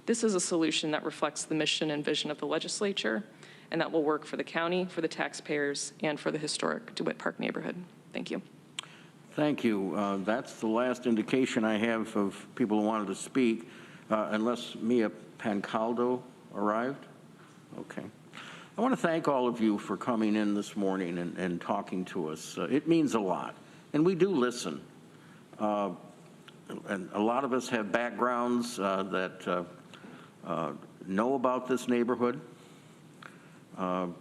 This is a solution that reflects the mission and vision of the legislature, and that will work for the county, for the taxpayers, and for the historic DeWitt Park neighborhood. Thank you. Thank you. That's the last indication I have of people who wanted to speak, unless Mia Pancaldo arrived. Okay. I want to thank all of you for coming in this morning and talking to us. It means a lot, and we do listen. And a lot of us have backgrounds that know about this neighborhood, and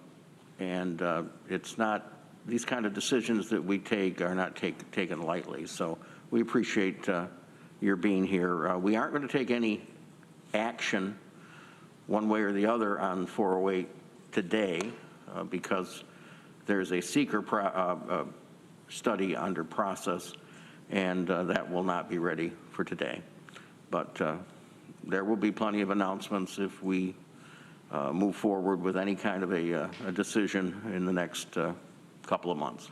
it's not, these kind of decisions that we take are not taken lightly. So we appreciate your being here. We aren't going to take any action one way or the other on 408 today because there's a seeker study under process, and that will not be ready for today. But there will be plenty of announcements if we move forward with any kind of a decision in the next couple of months.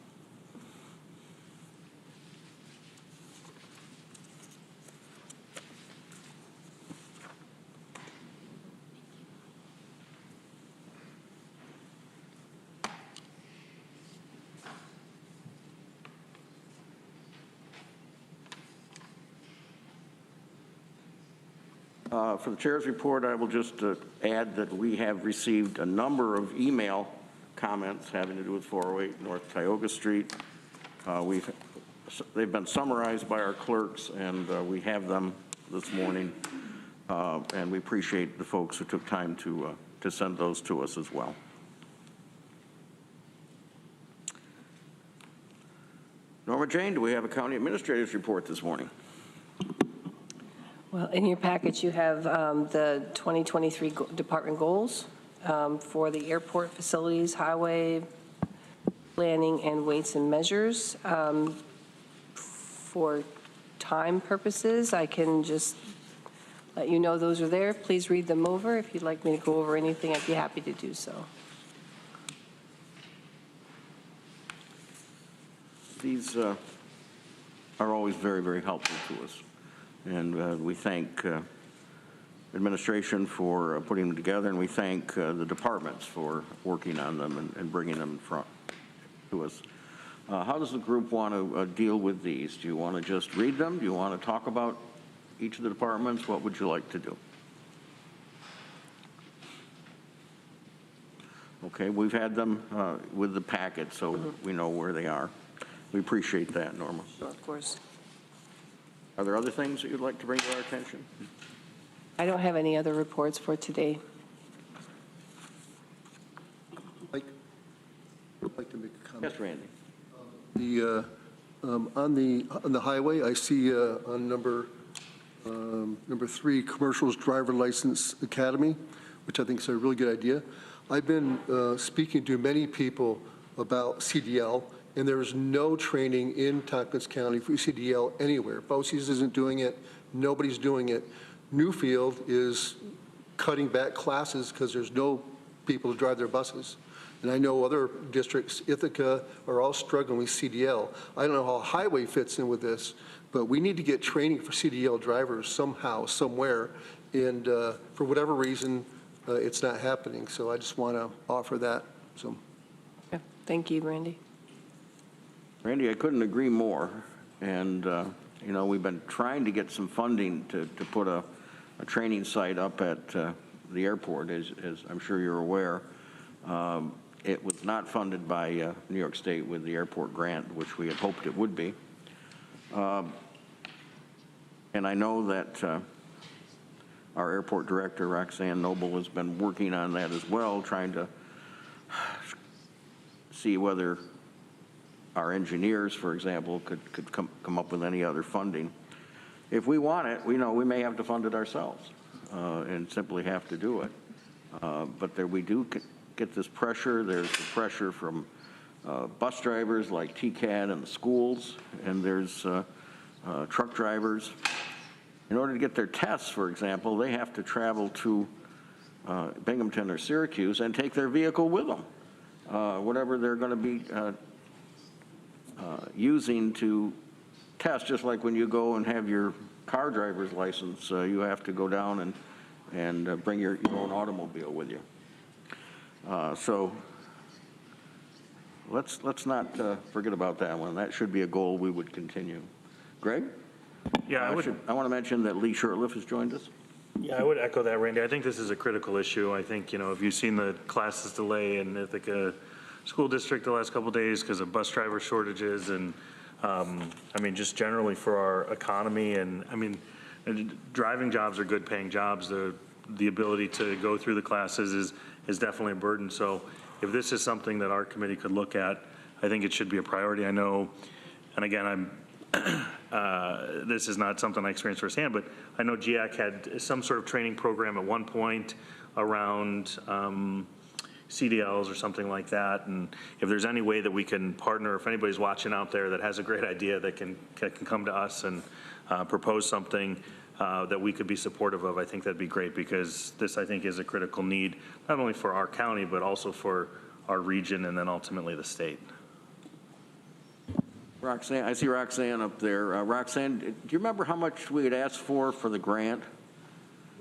For the chair's report, I will just add that we have received a number of email comments having to do with 408 North Tioga Street. They've been summarized by our clerks, and we have them this morning, and we appreciate the folks who took time to send those to us as well. Norma Jane, do we have a county administrator's report this morning? Well, in your package, you have the 2023 department goals for the airport facilities, highway, planning, and weights and measures. For time purposes, I can just let you know those are there. Please read them over. If you'd like me to go over anything, I'd be happy to do so. These are always very, very helpful to us. And we thank administration for putting them together, and we thank the departments for working on them and bringing them in front to us. How does the group want to deal with these? Do you want to just read them? Do you want to talk about each of the departments? What would you like to do? Okay, we've had them with the packet, so we know where they are. We appreciate that, Norma. Sure, of course. Are there other things that you'd like to bring to our attention? I don't have any other reports for today. I'd like to make a comment. Yes, Randy. On the highway, I see on number 3, Commercials Driver License Academy, which I think is a really good idea. I've been speaking to many people about CDL, and there is no training in Tompkins County for CDL anywhere. BOCES isn't doing it. Nobody's doing it. Newfield is cutting back classes because there's no people to drive their buses. And I know other districts, Ithaca, are all struggling with CDL. I don't know how highway fits in with this, but we need to get training for CDL drivers somehow, somewhere. And for whatever reason, it's not happening. So I just want to offer that. So. Yeah. Thank you, Randy. Randy, I couldn't agree more. And, you know, we've been trying to get some funding to put a training site up at the airport, as I'm sure you're aware. It was not funded by New York State with the airport grant, which we had hoped it would be. And I know that our airport director, Roxanne Noble, has been working on that as well, trying to see whether our engineers, for example, could come up with any other funding. If we want it, we know we may have to fund it ourselves and simply have to do it. But there we do get this pressure. There's the pressure from bus drivers like TCAT and the schools, and there's truck drivers. In order to get their tests, for example, they have to travel to Binghamton or Syracuse and take their vehicle with them, whatever they're going to be using to test, just like when you go and have your car driver's license, you have to go down and bring your own automobile with you. So let's not forget about that one. That should be a goal we would continue. Greg? Yeah, I want to mention that Lee Shurtleff has joined us. Yeah, I would echo that, Randy. I think this is a critical issue. I think, you know, if you've seen the classes delay in Ithaca School District the last couple of days because of bus driver shortages and, I mean, just generally for our economy. And, I mean, driving jobs are good paying jobs. The ability to go through the classes is definitely a burden. So if this is something that our committee could look at, I think it should be a priority. I know, and again, this is not something I experienced firsthand, but I know GIAC had some sort of training program at one point around CDLs or something like that. And if there's any way that we can partner, if anybody's watching out there that has a great idea that can come to us and propose something that we could be supportive of, I think that'd be great, because this, I think, is a critical need, not only for our county, but also for our region and then ultimately the state. Roxanne, I see Roxanne up there. Roxanne, do you remember how much we had asked for the grant?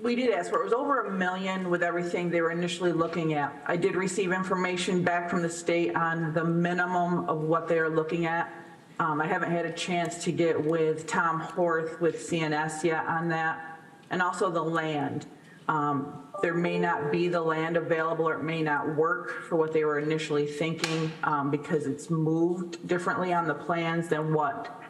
We did ask for it. It was over $1 million with everything they were initially looking at. I did receive information back from the state on the minimum of what they're looking at. I haven't had a chance to get with Tom Horth with CNS yet on that, and also the land. There may not be the land available, or it may not work for what they were initially thinking because it's moved differently on the plans than what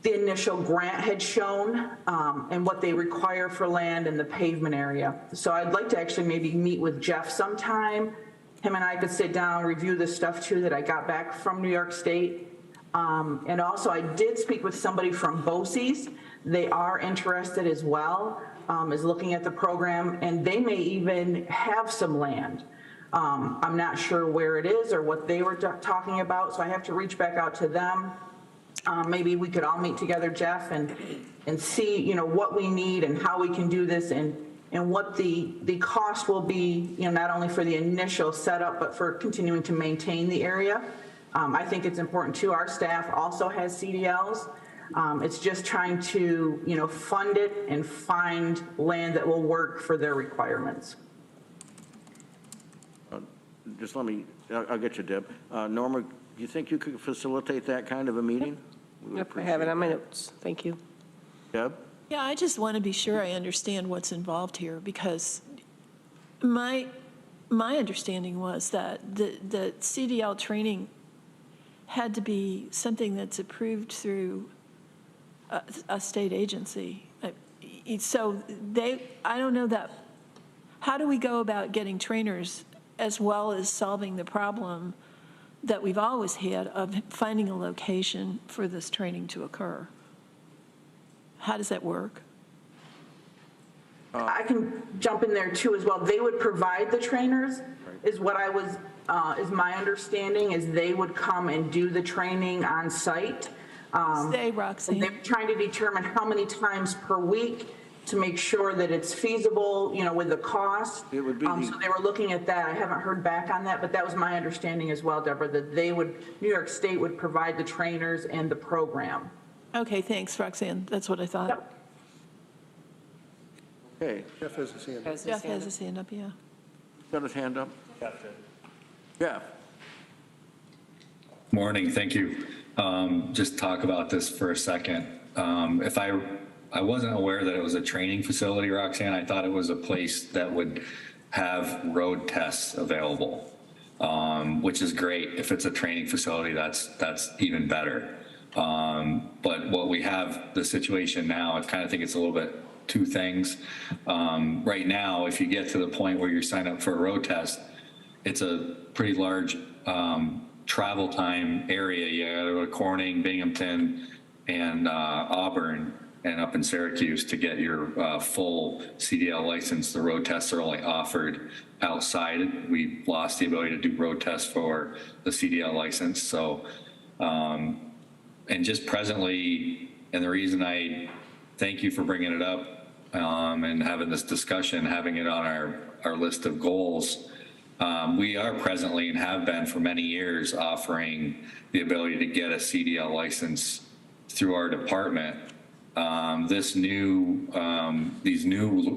the initial grant had shown and what they require for land in the pavement area. So I'd like to actually maybe meet with Jeff sometime. Him and I could sit down, review the stuff too that I got back from New York State. And also I did speak with somebody from BOCES. They are interested as well. Is looking at the program, and they may even have some land. I'm not sure where it is or what they were talking about, so I have to reach back out to them. Maybe we could all meet together, Jeff, and see, you know, what we need and how we can do this, and what the cost will be, you know, not only for the initial setup, but for continuing to maintain the area. I think it's important too. Our staff also has CDLs. It's just trying to, you know, fund it and find land that will work for their requirements. Just let me, I'll get you, Deb. Norma, do you think you could facilitate that kind of a meeting? Yep, I have it on my notes. Thank you. Deb? Yeah, I just want to be sure I understand what's involved here, because my understanding was that the CDL training had to be something that's approved through a state agency. So I don't know that, how do we go about getting trainers as well as solving the problem that we've always had of finding a location for this training to occur? How does that work? I can jump in there too as well. They would provide the trainers, is what I was, is my understanding, is they would come and do the training on site. Stay, Roxanne. They're trying to determine how many times per week to make sure that it's feasible, you know, with the cost. It would be So they were looking at that. I haven't heard back on that, but that was my understanding as well, Deborah, that they would, New York State would provide the trainers and the program. Okay, thanks, Roxanne. That's what I thought. Yep. Okay. Jeff has his hand up. Jeff has his hand up, yeah. Got his hand up? Jeff. Morning, thank you. Just talk about this for a second. If I wasn't aware that it was a training facility, Roxanne. I thought it was a place that would have road tests available, which is great. If it's a training facility, that's even better. But what we have, the situation now, I kind of think it's a little bit two things. Right now, if you get to the point where you sign up for a road test, it's a pretty large travel time area. You got to go to Corning, Binghamton, and Auburn, and up in Syracuse to get your full CDL license. The road tests are only offered outside. We lost the ability to do road tests for the CDL license. So, and just presently, and the reason I thank you for bringing it up and having this discussion, having it on our list of goals, we are presently and have been for many years offering the ability to get a CDL license through our department. These new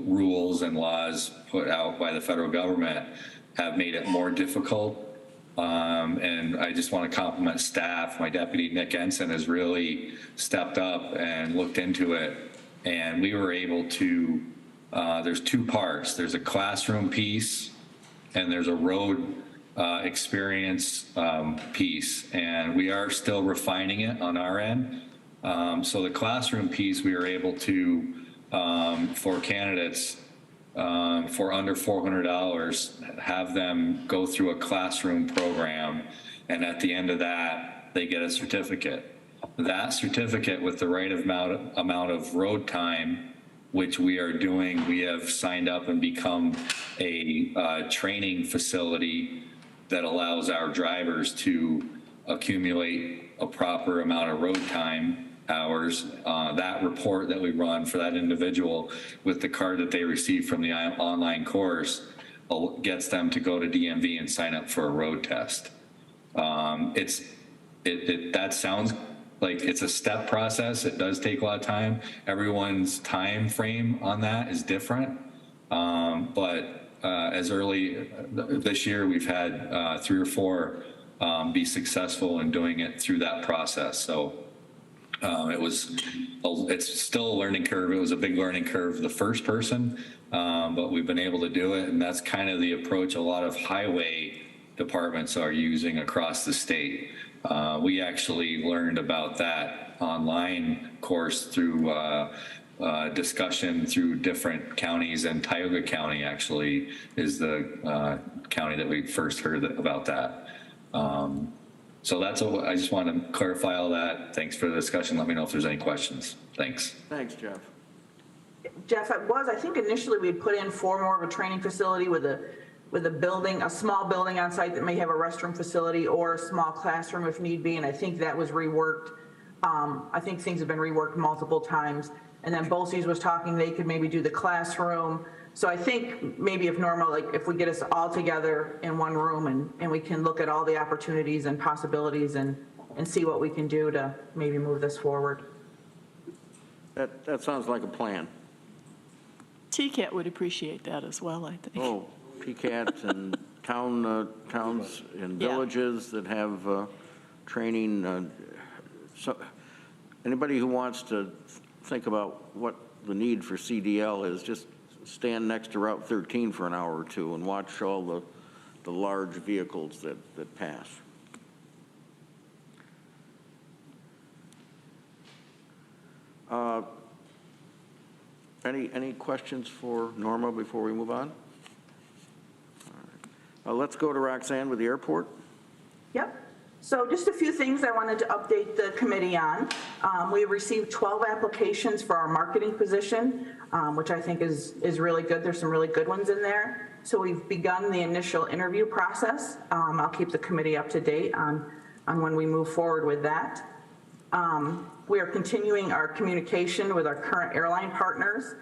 rules and laws put out by the federal government have made it more difficult. And I just want to compliment staff. My deputy, Nick Ensign, has really stepped up and looked into it. And we were able to, there's two parts. There's a classroom piece and there's a road experience piece. And we are still refining it on our end. So the classroom piece, we were able to, for candidates, for under $400, have them go through a classroom program. And at the end of that, they get a certificate. That certificate with the right amount of road time, which we are doing, we have signed up and become a training facility that allows our drivers to accumulate a proper amount of road time hours. That report that we run for that individual with the card that they receive from the online course gets them to go to DMV and sign up for a road test. That sounds like it's a step process. It does take a lot of time. Everyone's time frame on that is different. But as early this year, we've had 3 or 4 be successful in doing it through that process. So it's still a learning curve. It was a big learning curve the first person, but we've been able to do it. And that's kind of the approach a lot of highway departments are using across the state. We actually learned about that online course through discussion through different counties, and Tioga County actually is the county that we first heard about that. So I just want to clarify all that. Thanks for the discussion. Let me know if there's any questions. Thanks. Thanks, Jeff. Jeff, I think initially we had put in for more of a training facility with a building, a small building on site that may have a restroom facility or a small classroom if need be, and I think that was reworked. I think things have been reworked multiple times. And then BOCES was talking, they could maybe do the classroom. So I think maybe if we get us all together in one room and we can look at all the opportunities and possibilities and see what we can do to maybe move this forward. That sounds like a plan. TCAT would appreciate that as well, I think. Oh, TCAT and towns and villages that have training. So anybody who wants to think about what the need for CDL is, just stand next to Route 13 for an hour or two and watch all the large vehicles that pass. Any questions for Norma before we move on? All right. Let's go to Roxanne with the airport. Yep. So just a few things I wanted to update the committee on. We received 12 applications for our marketing position, which I think is really good. There's some really good ones in there. So we've begun the initial interview process. I'll keep the committee up to date on when we move forward with that. We are continuing our communication with our current airline partners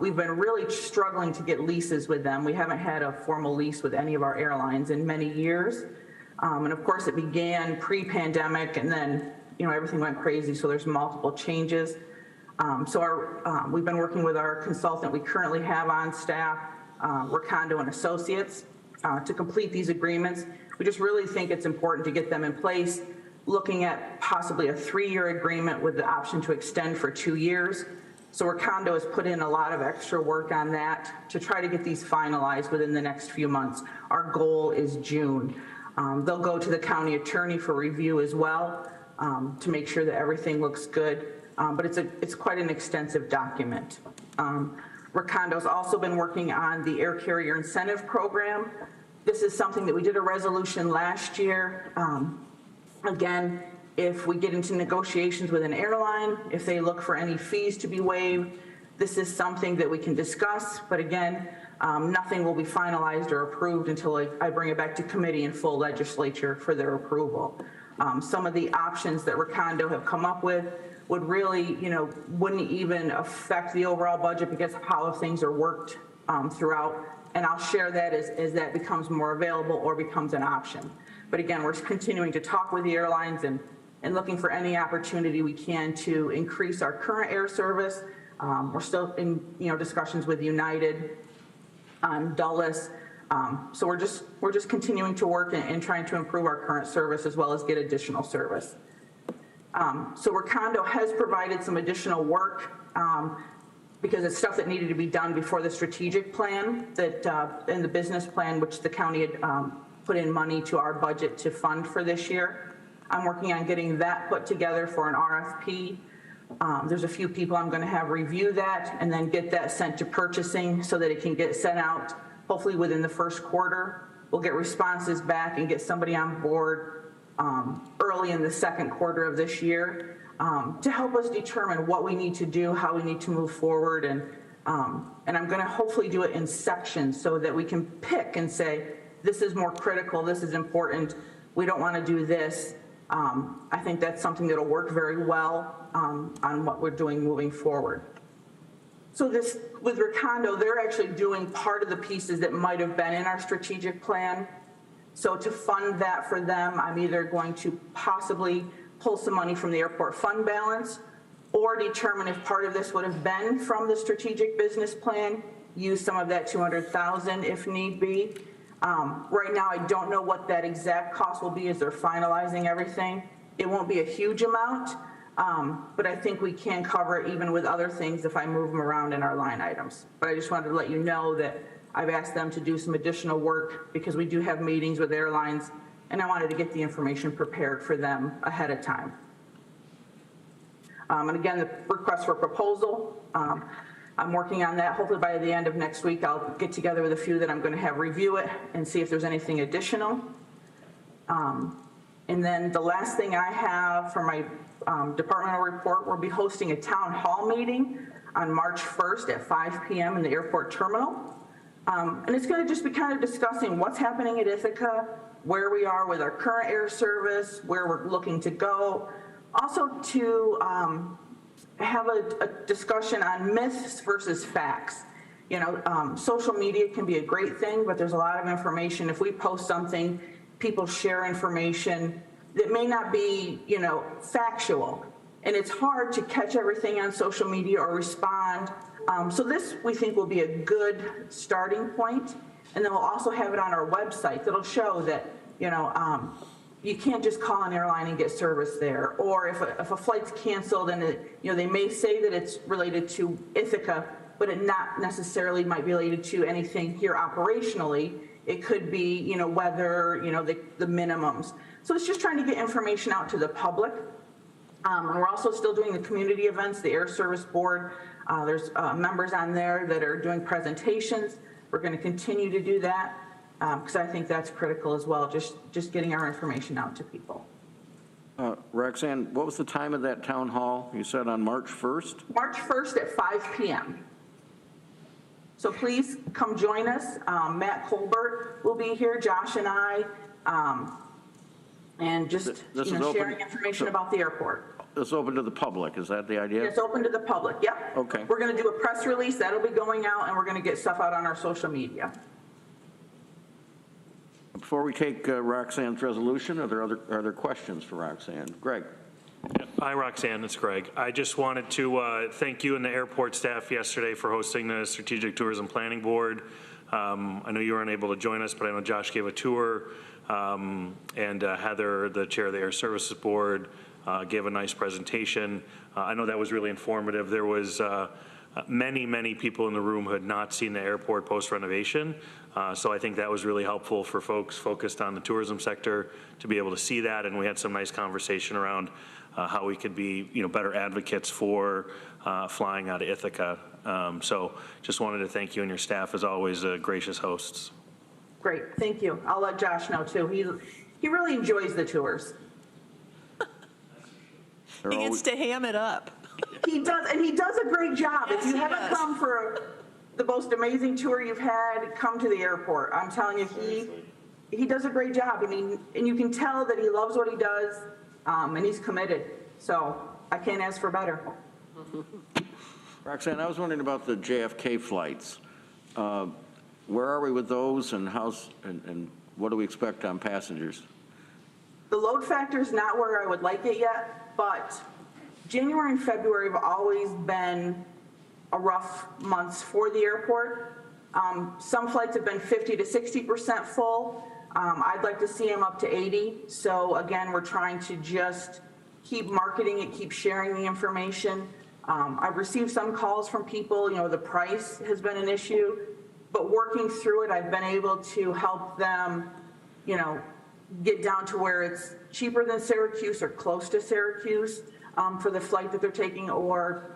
We've been really struggling to get leases with them. We haven't had a formal lease with any of our airlines in many years. And of course, it began pre-pandemic, and then everything went crazy, so there's multiple changes. We've been working with our consultant we currently have on staff, Recondo and Associates, to complete these agreements. We just really think it's important to get them in place, looking at possibly a 3-year agreement with the option to extend for 2 years. So Recondo has put in a lot of extra work on that to try to get these finalized within the next few months. Our goal is June. They'll go to the county attorney for review as well to make sure that everything looks good. But it's quite an extensive document. Recondo's also been working on the Air Carrier Incentive Program. This is something that we did a resolution last year. Again, if we get into negotiations with an airline, if they look for any fees to be waived, this is something that we can discuss. But again, nothing will be finalized or approved until I bring it back to committee and full legislature for their approval. Some of the options that Recondo have come up with would really, wouldn't even affect the overall budget because of how things are worked throughout. And I'll share that as that becomes more available or becomes an option. But again, we're continuing to talk with the airlines and looking for any opportunity we can to increase our current air service. We're still in discussions with United on Dulles. So we're just continuing to work and trying to improve our current service as well as get additional service. So Recondo has provided some additional work because it's stuff that needed to be done before the strategic plan that in the business plan, which the county had put in money to our budget to fund for this year. I'm working on getting that put together for an RFP. There's a few people I'm going to have review that and then get that sent to purchasing so that it can get sent out hopefully within the first quarter. We'll get responses back and get somebody on board early in the second quarter of this year to help us determine what we need to do, how we need to move forward. And I'm going to hopefully do it in sections so that we can pick and say, this is more critical, this is important, we don't want to do this. I think that's something that'll work very well on what we're doing moving forward. So this, with Recondo, they're actually doing part of the pieces that might have been in our strategic plan. So to fund that for them, I'm either going to possibly pull some money from the airport fund balance or determine if part of this would have been from the strategic business plan, use some of that $200,000 if need be. Right now, I don't know what that exact cost will be as they're finalizing everything. It won't be a huge amount, but I think we can cover it even with other things if I move them around in our line items. But I just wanted to let you know that I've asked them to do some additional work because we do have meetings with airlines, and I wanted to get the information prepared for them ahead of time. And again, the request for proposal, I'm working on that. Hopefully by the end of next week, I'll get together with a few that I'm going to have review it and see if there's anything additional. And then the last thing I have for my departmental report, we'll be hosting a town hall meeting on March 1st at 5 p.m. in the airport terminal. And it's going to just be kind of discussing what's happening at Ithaca, where we are with our current air service, where we're looking to go. Also to have a discussion on myths versus facts. Social media can be a great thing, but there's a lot of information. If we post something, people share information that may not be, factual. And it's hard to catch everything on social media or respond. So this, we think, will be a good starting point. And then we'll also have it on our website that'll show that, you can't just call an airline and get service there. Or if a flight's canceled and they may say that it's related to Ithaca, but it not necessarily might be related to anything here operationally. It could be, weather, the minimums. So it's just trying to get information out to the public. And we're also still doing the community events, the Air Service Board. There's members on there that are doing presentations. We're going to continue to do that because I think that's critical as well, just getting our information out to people. Roxanne, what was the time of that town hall? You said on March 1st? March 1st at 5 p.m. So please come join us. Matt Colbert will be here, Josh and I, and just sharing information about the airport. it's open to the public. Is that the idea? It's open to the public, yep. Okay. We're going to do a press release, that'll be going out, and we're going to get stuff out on our social media. Before we take Roxanne's resolution, are there questions for Roxanne? Greg? Hi, Roxanne, it's Greg. I just wanted to thank you and the airport staff yesterday for hosting the Strategic Tourism Planning Board. I know you weren't able to join us, but I know Josh gave a tour, and Heather, the chair of the Air Services Board, gave a nice presentation. I know that was really informative. There was many people in the room who had not seen the airport post-renovation, so I think that was really helpful for folks focused on the tourism sector to be able to see that, and we had some nice conversation around how we could be, better advocates for flying out of Ithaca. So just wanted to thank you and your staff, as always, gracious hosts. Great, thank you. I'll let Josh know too. He really enjoys the tours. He gets to ham it up. He does, and he does a great job. Yes, if you he haven't does. come for the most amazing tour you've had, come to the airport. I'm telling you, he does a great job, and you can tell that he loves what he does, and he's committed. So I can't ask for better. Roxanne, I was wondering about the JFK flights. Where are we with those, and and what do we expect on passengers? The load factor is not where I would like it yet, but January and February have always been a rough months for the airport. Some flights have been 50 to 60% full. I'd like to see them up to 80. So again, we're trying to just keep marketing it, keep sharing the information. I've received some calls from people, the price has been an issue, but working through it, I've been able to help them, get down to where it's cheaper than Syracuse or close to Syracuse for the flight that they're taking, or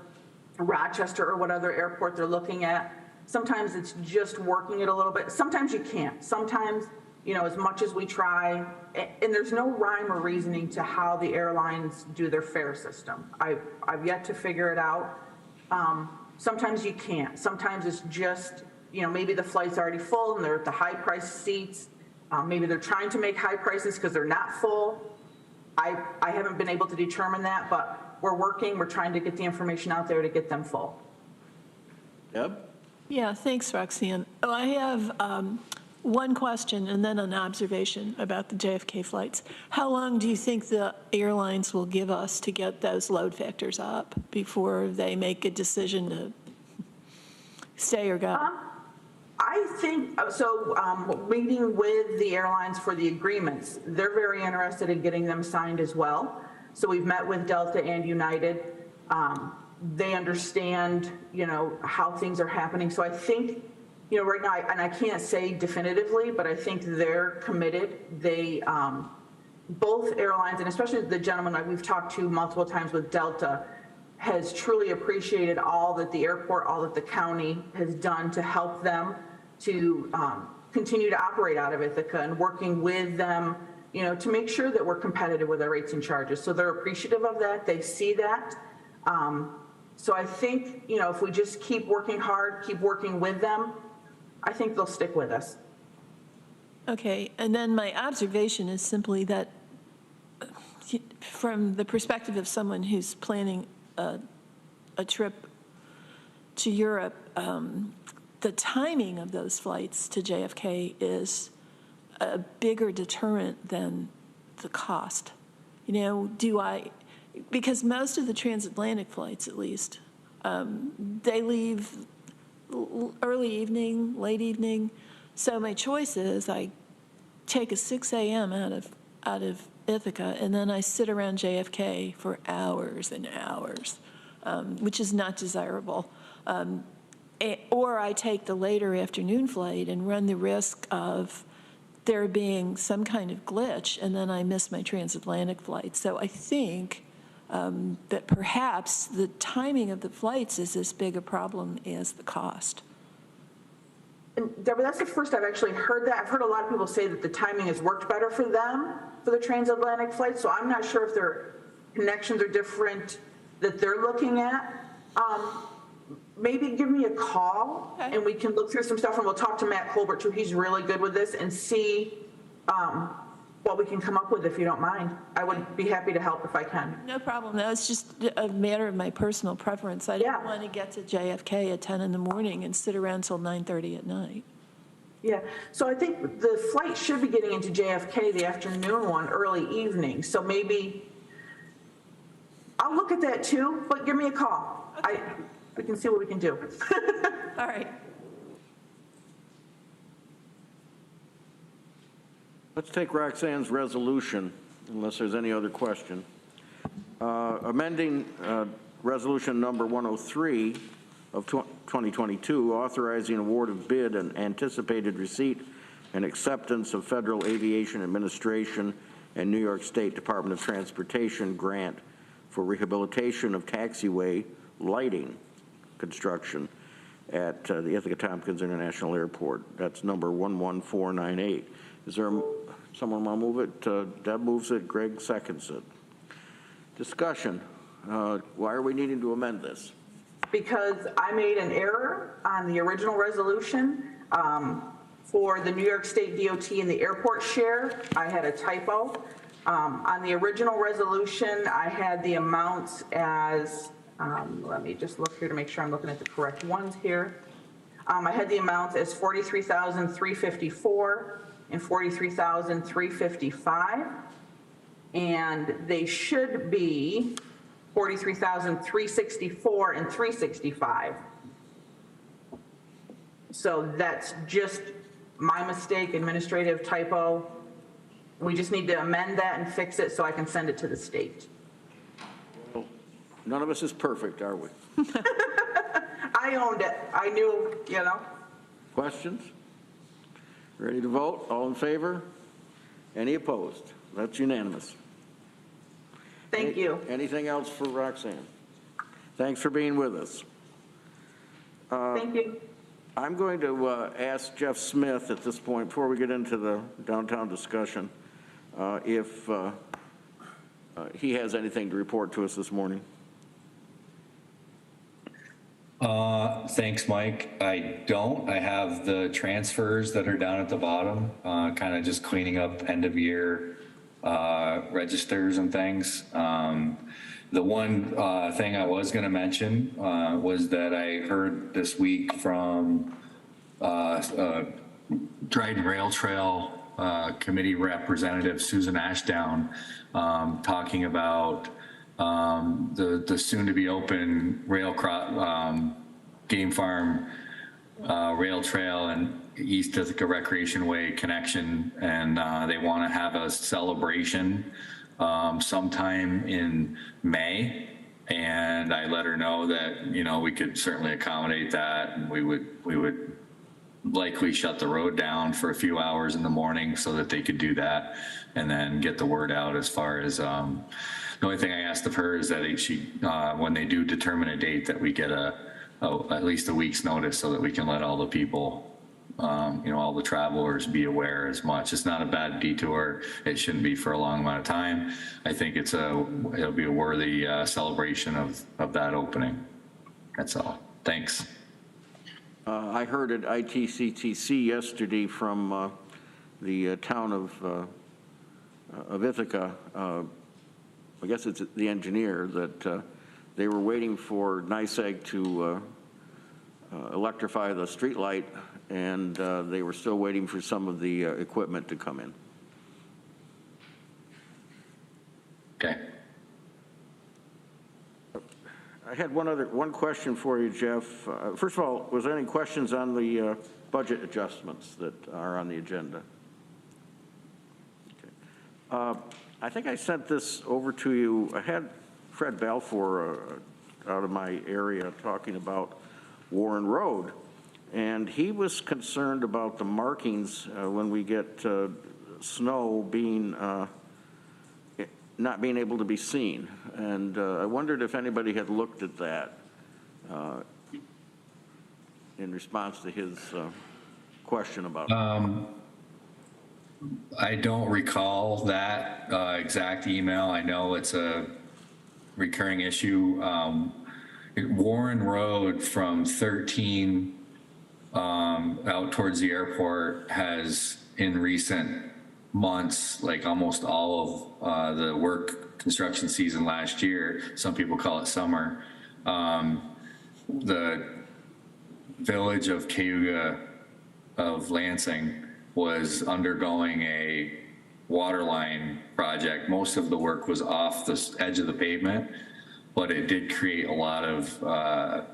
Rochester or what other airport they're looking at. Sometimes it's just working it a little bit. Sometimes you can't. Sometimes, as much as we try, and there's no rhyme or reasoning to how the airlines do their fare system. I've yet to figure it out. Sometimes you can't. Sometimes it's just, maybe the flight's already full and they're at the high price seats. Maybe they're trying to make high prices because they're not full. I haven't been able to determine that, but we're working. We're trying to get the information out there to get them full. Deb? Yeah, thanks, Roxanne. Oh, I have one question and then an observation about the JFK flights. How long do you think the airlines will give us to get those load factors up before they make a decision to stay or go? I think, meeting with the airlines for the agreements, they're very interested in getting them signed as well. So we've met with Delta and United. They understand, how things are happening. So I think, right now, and I can't say definitively, but I think they're committed. They, both airlines, and especially the gentleman that we've talked to multiple times with Delta, has truly appreciated all that the airport, all that the county has done to help them to continue to operate out of Ithaca, and working with them, to make sure that we're competitive with our rates and charges. So they're appreciative of that. They see that. So I think, if we just keep working hard, keep working with them, I think they'll stick with us. Okay, and then my observation is simply that from the perspective of someone who's planning a trip to Europe, the timing of those flights to JFK is a bigger deterrent than the cost. Because most of the transatlantic flights, at least, they leave early evening, late evening. So my choice is I take a 6 a.m. out of Ithaca, and then I sit around JFK for hours and hours, which is not desirable. Or I take the later afternoon flight and run the risk of there being some kind of glitch, and then I miss my transatlantic flight. So I think that perhaps the timing of the flights is as big a problem as the cost. And Deborah, that's the first I've actually heard that. I've heard a lot of people say that the timing has worked better for them for the transatlantic flights, so I'm not sure if their connections are different that they're looking at. Maybe give me a call, and we can look through some stuff, and we'll talk to Matt Colbert too. He's really good with this, and see what we can come up with, if you don't mind. I would be happy to help if I can. No problem. That was just a matter of my personal preference. I didn't want to get to JFK at 10 in the morning and sit around till 9:30 at night. Yeah, so I think the flight should be getting into JFK, the afternoon one, early evening. So maybe, I'll look at that too, but give me a call. Okay. We can see what we can do. All right. Let's take Roxanne's resolution, unless there's any other question. Amending resolution number 103 of 2022, authorizing award of bid and anticipated receipt and acceptance of Federal Aviation Administration and New York State Department of Transportation grant for rehabilitation of taxiway lighting construction at the Ithaca Tompkins International Airport. That's number 11498. Is there someone want to move it? Deb moves it, Greg seconds it. Discussion. Why are we needing to amend this? Because I made an error on the original resolution for the New York State DOT and the airport share. I had a typo. On the original resolution, I had the amounts as, let me just look here to make sure I'm looking at the correct ones here. I had the amounts as $43,354 and $43,355, and they should be $43,364 and $365. So that's just my mistake, administrative typo. We just need to amend that and fix it so I can send it to the state. Well, none of us is perfect, are we? I owned it. I knew, you know. Questions? Ready to vote? All in favor? Any opposed? That's unanimous. Thank you. Anything else for Roxanne? Thanks for being with us. Thank you. I'm going to ask Jeff Smith at this point, before we get into the downtown discussion, if he has anything to report to us this morning. Thanks, Mike. I don't. I have the transfers that are down at the bottom, kind of just cleaning up end of year registers and things. The one thing I was going to mention was that I heard this week from Dryden Rail Trail Committee Representative Susan Ashdown talking about the soon-to-be open game farm rail trail and East Ithaca Recreation Way connection, and they want to have a celebration sometime in May. And I let her know that, you know, we could certainly accommodate that, and we would likely shut the road down for a few hours in the morning so that they could do that and then get the word out. As far as the only thing I asked of her is that when they do determine a date, that we get at least a week's notice so that we can let all the people, all the travelers be aware as much. It's not a bad detour. It shouldn't be for a long amount of time. I think it'll be a worthy celebration of that opening. That's all. Thanks. I heard at ITCTC yesterday from the town of Ithaca, I guess it's the engineer, that they were waiting for NYSEG to electrify the street light, and they were still waiting for some of the equipment to come in. Okay. I had one question for you, Jeff. First of all, was there any questions on the budget adjustments that are on the agenda? Okay. I think I sent this over to you. I had Fred Balfour out of my area talking about Warren Road, and he was concerned about the markings when we get snow being not being able to be seen. And I wondered if anybody had looked at that in response to his question about I don't recall that exact email. I know it's a recurring issue. Warren Road from 13 out towards the airport has in recent months, like almost all of the work construction season last year, some people call it summer, the village of Cayuga of Lansing was undergoing a water line project. Most of the work was off the edge of the pavement, but it did create a lot of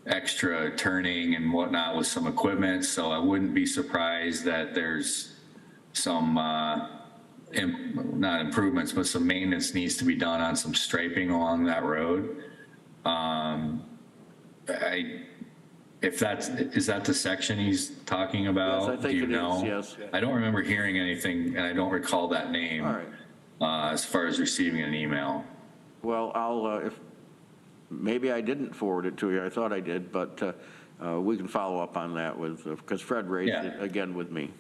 extra turning and whatnot with some equipment. So I wouldn't be surprised that there's some, not improvements, but some maintenance needs to be done on some striping along that road. Is that the section he's talking about? Yes, I think Do you it know? is, yes. I don't remember hearing anything, and I don't recall that name. All right. As far as receiving an email. Well, if maybe I didn't forward it to you. I thought I did, but we can follow up on that because Fred raised it again with me.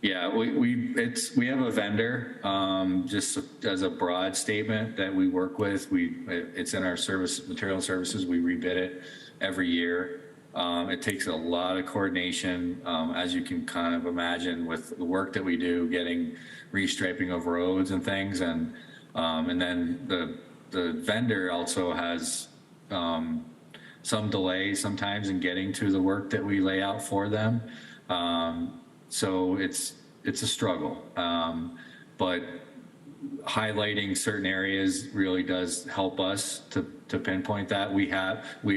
Yeah, we have a vendor, just as a broad statement that we work with. It's in our material services. We rebid it every year. It takes a lot of coordination, as you can kind of imagine, with the work that we do, getting restriping of roads and things, and then the vendor also has some delay sometimes in getting to the work that we lay out for them. So it's a struggle, but highlighting certain areas really does help us to pinpoint that. We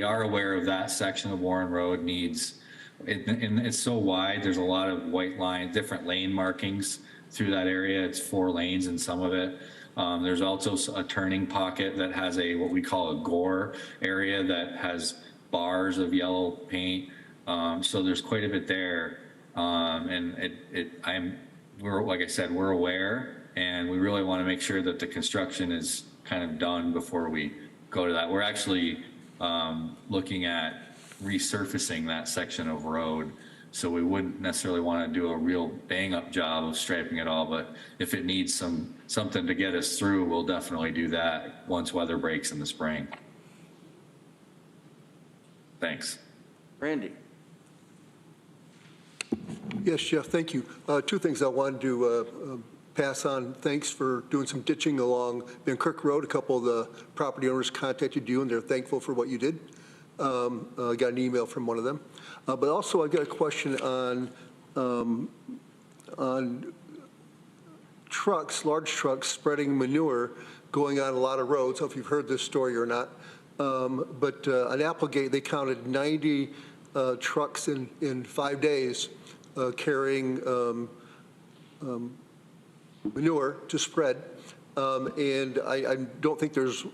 are aware of that section of Warren Road needs, and it's so wide, there's a lot of white line, different lane markings through that area. It's 4 lanes in some of it. There's also a turning pocket that has what we call a gore area that has bars of yellow paint. So there's quite a bit there. And like I said, we're aware, and we really want to make sure that the construction is kind of done before we go to that. We're actually looking at resurfacing that section of road. So we wouldn't necessarily want to do a real bang up job of striping it all, but if it needs something to get us through, we'll definitely do that once weather breaks in the spring. Thanks. Randy. Yes, Jeff, thank you. 2 things I wanted to pass on. Thanks for doing some ditching along Van Kirk Road. A couple of the property owners contacted you, and they're thankful for what you did. I got an email from one of them. But also, I got a question on trucks, large trucks spreading manure going on a lot of roads. I don't know if you've heard this story or not. But on Applegate, they counted 90 trucks in 5 days carrying manure to spread. And I don't think there's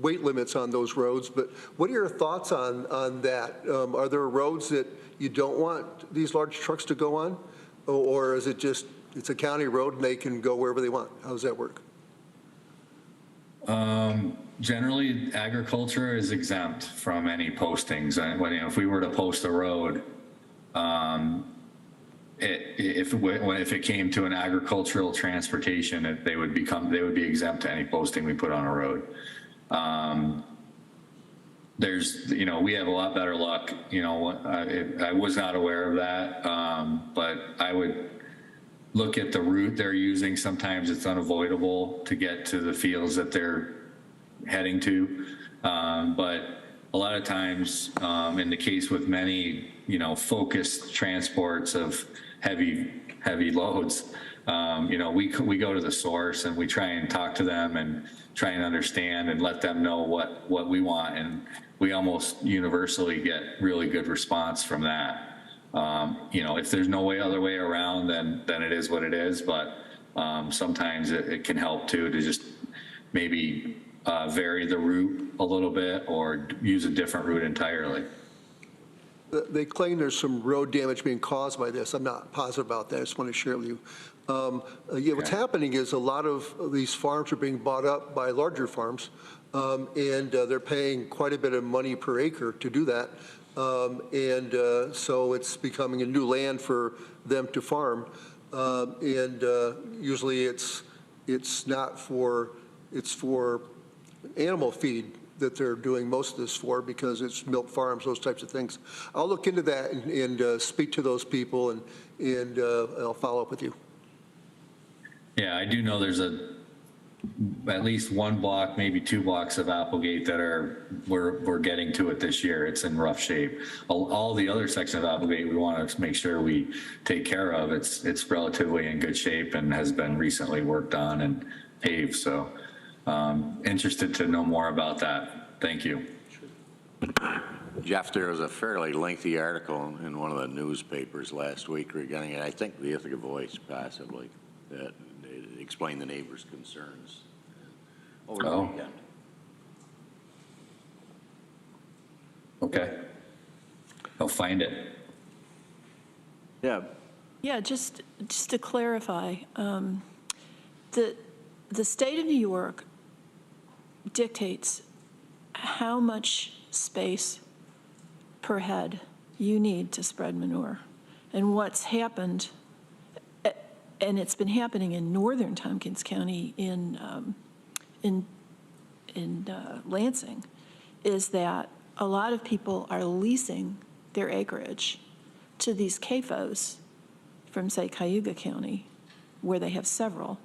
weight limits on those roads, but what are your thoughts on that? Are there roads that you don't want these large trucks to go on? Or is it just, it's a county road and they can go wherever they want? How does that work? Generally, agriculture is exempt from any postings. If we were to post a road, if it came to an agricultural transportation, they would be exempt to any posting we put on a road. We have a lot better luck. I was not aware of that, but I would look at the route they're using. Sometimes it's unavoidable to get to the fields that they're heading to. But a lot of times, in the case with many, focused transports of heavy loads, we go to the source and we try and talk to them and try and understand and let them know what we want. And we almost universally get really good response from that. If there's no other way around, then it is what it is. But sometimes it can help too to just maybe vary the route a little bit or use a different route entirely. They claim there's some road damage being caused by this. I'm not positive about that. I just want to share it with you. What's happening is a lot of these farms are being bought up by larger farms, and they're paying quite a bit of money per acre to do that. So it's becoming a new land for them to farm. Usually it's for animal feed that they're doing most of this for, because it's milk farms, those types of things. I'll look into that and speak to those people, and I'll follow up with you. Yeah, I do know there's at least one block, maybe 2 blocks of Applegate that we're getting to it this year. It's in rough shape. All the other sections of Applegate we want to make sure we take care of. It's relatively in good shape and has been recently worked on and paved. So interested to know more about that. Thank you. Jeff, there was a fairly lengthy article in one of the newspapers last week regarding it. I think the Ithaca Voice possibly, that explained the neighbors' concerns over the weekend. Okay. I'll find it. Yeah. Yeah, just to clarify, the state of New York dictates how much space per head you need to spread manure. And what's happened, and it's been happening in northern Tompkins County in Lansing, is that a lot of people are leasing their acreage to these CAFOs from, say, Cayuga County, where they have several,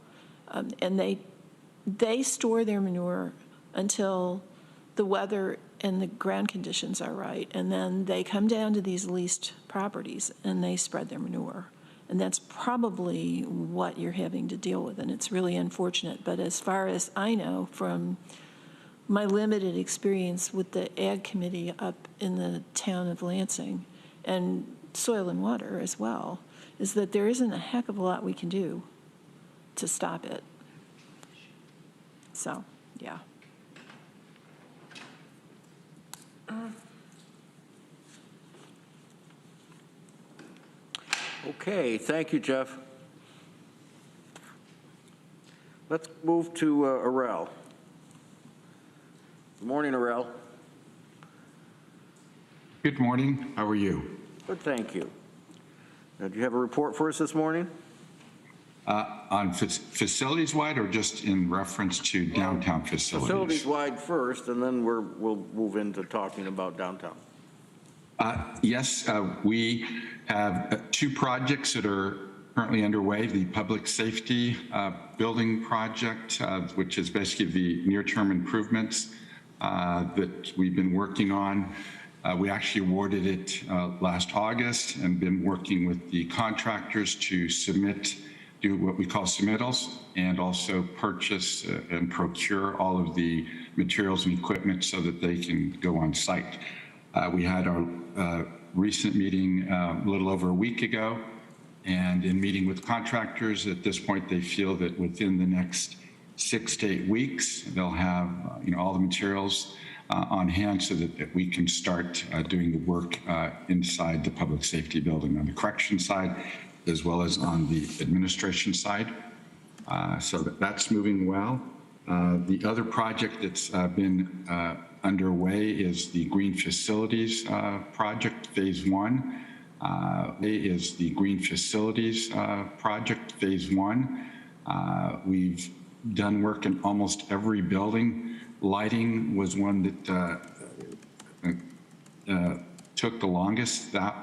and they store their manure until the weather and the ground conditions are right, and then they come down to these leased properties and they spread their manure. And that's probably what you're having to deal with, and it's really unfortunate. But as far as I know from my limited experience with the Ag Committee up in the town of Lansing, and Soil and Water as well, is that there isn't a heck of a lot we can do to stop it. So, yeah. Okay, thank you, Jeff. Let's move to Arel. Good morning, Arel. Good morning. How are you? Good, thank you. Do you have a report for us this morning? On facilities-wide or just in reference to downtown facilities? Facilities-wide first, and then we'll move into talking about downtown. Yes, we have 2 projects that are currently underway. The public safety building project, which is basically the near-term improvements that we've been working on. We actually awarded it last August and been working with the contractors to do what we call submittals, and also purchase and procure all of the materials and equipment so that they can go on site. We had our recent meeting a little over a week ago, and in meeting with contractors, at this point they feel that within the next 6 to 8 weeks they'll have all the materials on hand so that we can start doing the work inside the public safety building on the correction side as well as on the administration side. So that's moving well. The other project that's been underway is the Green Facilities Project Phase 1. We've done work in almost every building. Lighting was one that took the longest. That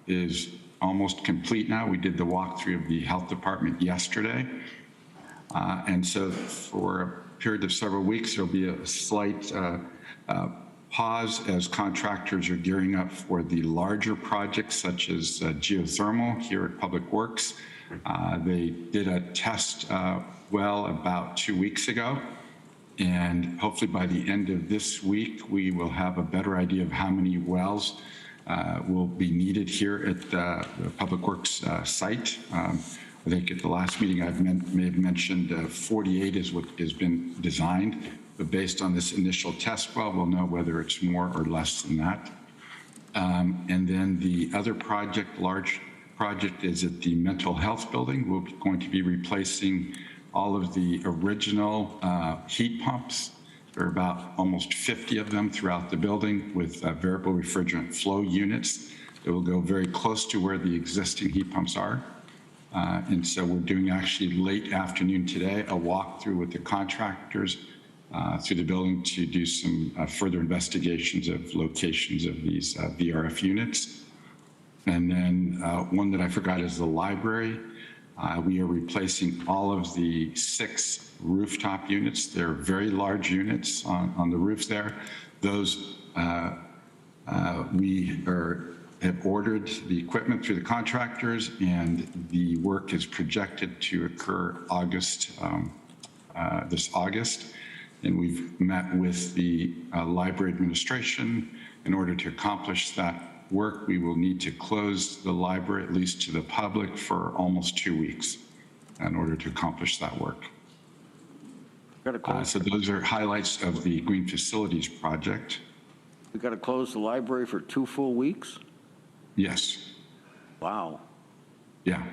is almost complete now. We did the walkthrough of the health department yesterday. And so for a period of several weeks, there'll be a slight pause as contractors are gearing up for the larger projects such as geothermal here at Public Works. They did a test well about 2 weeks ago, and hopefully by the end of this week, we will have a better idea of how many wells will be needed here at the Public Works site. I think at the last meeting I may have mentioned 48 is what has been designed, but based on this initial test well, we'll know whether it's more or less than that. And then the other project, large project, is at the mental health building. We're going to be replacing all of the original heat pumps. There are about almost 50 of them throughout the building with variable refrigerant flow units that will go very close to where the existing heat pumps are. And so we're doing actually late afternoon today a walkthrough with the contractors through the building to do some further investigations of locations of these VRF units. And then one that I forgot is the library. We are replacing all of the 6 rooftop units. They're very large units on the roofs there. Those have ordered the equipment through the contractors, and the work is projected to occur this August. And we've met with the library administration. In order to accomplish that work, we will need to close the library, at least to the public, for almost 2 weeks in order to accomplish that work. So those are highlights of the Green Facilities Project. We've got to close the library for 2 full weeks? Yes. Wow. Yeah.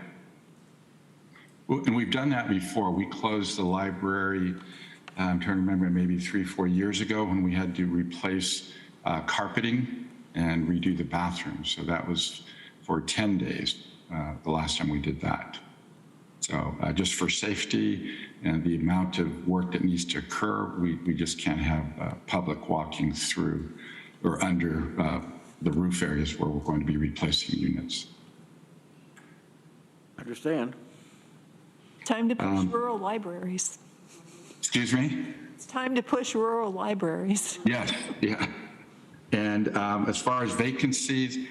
Well, and we've done that before. We closed the library, I'm trying to remember, maybe 3 or 4 years ago when we had to replace carpeting and redo the bathrooms. So that was for 10 days, the last time we did that. So just for safety and the amount of work that needs to occur, we just can't have public walking through or under the roof areas where we're going to be replacing units. Understand. Time to push rural libraries. Excuse me? It's time to push rural libraries. Yes, yeah. And as far as vacancies,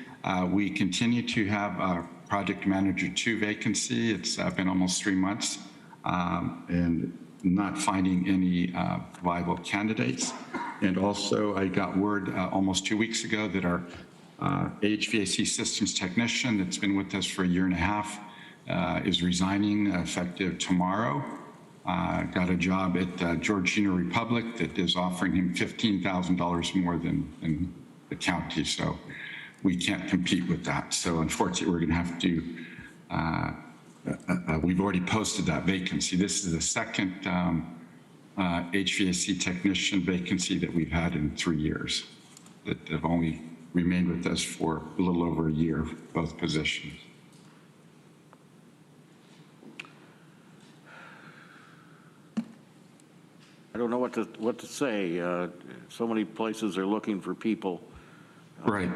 we continue to have a project manager 2 vacancy. It's been almost 3 months, and not finding any viable candidates. And also, I got word almost 2 weeks ago that our HVAC systems technician that's been with us for 1.5 years is resigning effective tomorrow. Got a job at Georgina Republic that is offering him $15,000 more than the county, so we can't compete with that. So unfortunately, we're going to have to, we've already posted that vacancy. This is the second HVAC technician vacancy that we've had in 3 years that have only remained with us for a little over 1 year, both positions. I don't know what to say. So many places are looking for people. Right.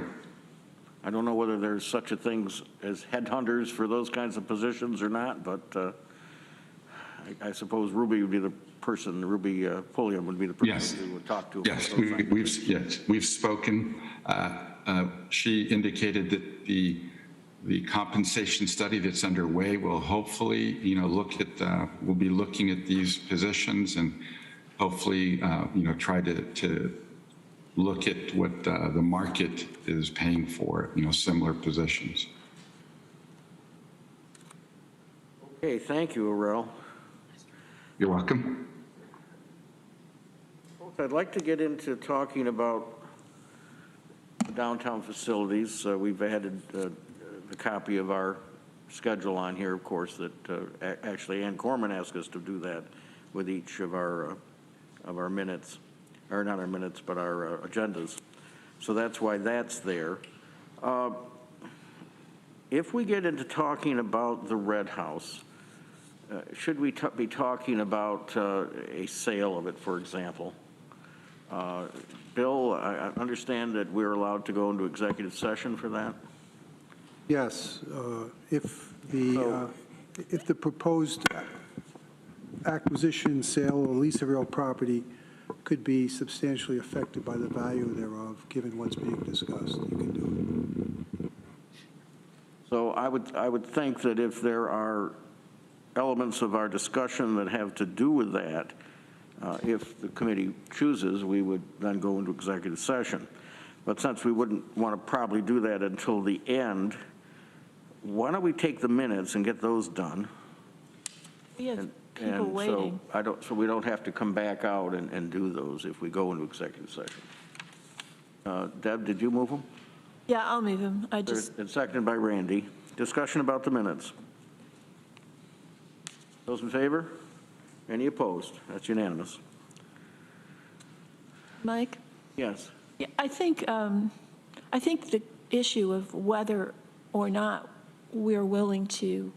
I don't know whether there's such a thing as headhunters for those kinds of positions or not, but I suppose Ruby would be the person, Ruby Pulliam would be the person who would talk to. Yes, we've spoken. She indicated that the compensation study that's underway will hopefully, look at, we'll be looking at these positions and hopefully, try to look at what the market is paying for, similar positions. Okay, thank you, Aurel. You're welcome. I'd like to get into talking about the downtown facilities. We've added the copy of our schedule on here, of course, that actually Ann Corman asked us to do that with each of our minutes, or not our minutes, but our agendas. So that's why that's there. If we get into talking about the Red House, should we be talking about a sale of it, for example? Bill, I understand that we're allowed to go into executive session for that? Yes. If the proposed acquisition, sale, or lease of real property could be substantially affected by the value thereof, given what's being discussed, you can do it. So I would think that if there are elements of our discussion that have to do with that, if the committee chooses, we would then go into executive session. But since we wouldn't want to probably do that until the end, why don't we take the minutes and get those done? We have people waiting. So we don't have to come back out and do those if we go into executive session. Deb, did you move them? Yeah, I'll move them. It's seconded by Randy. Discussion about the minutes. Those in favor? Any opposed? That's unanimous. Mike? Yes. Yeah, I think the issue of whether or not we're willing to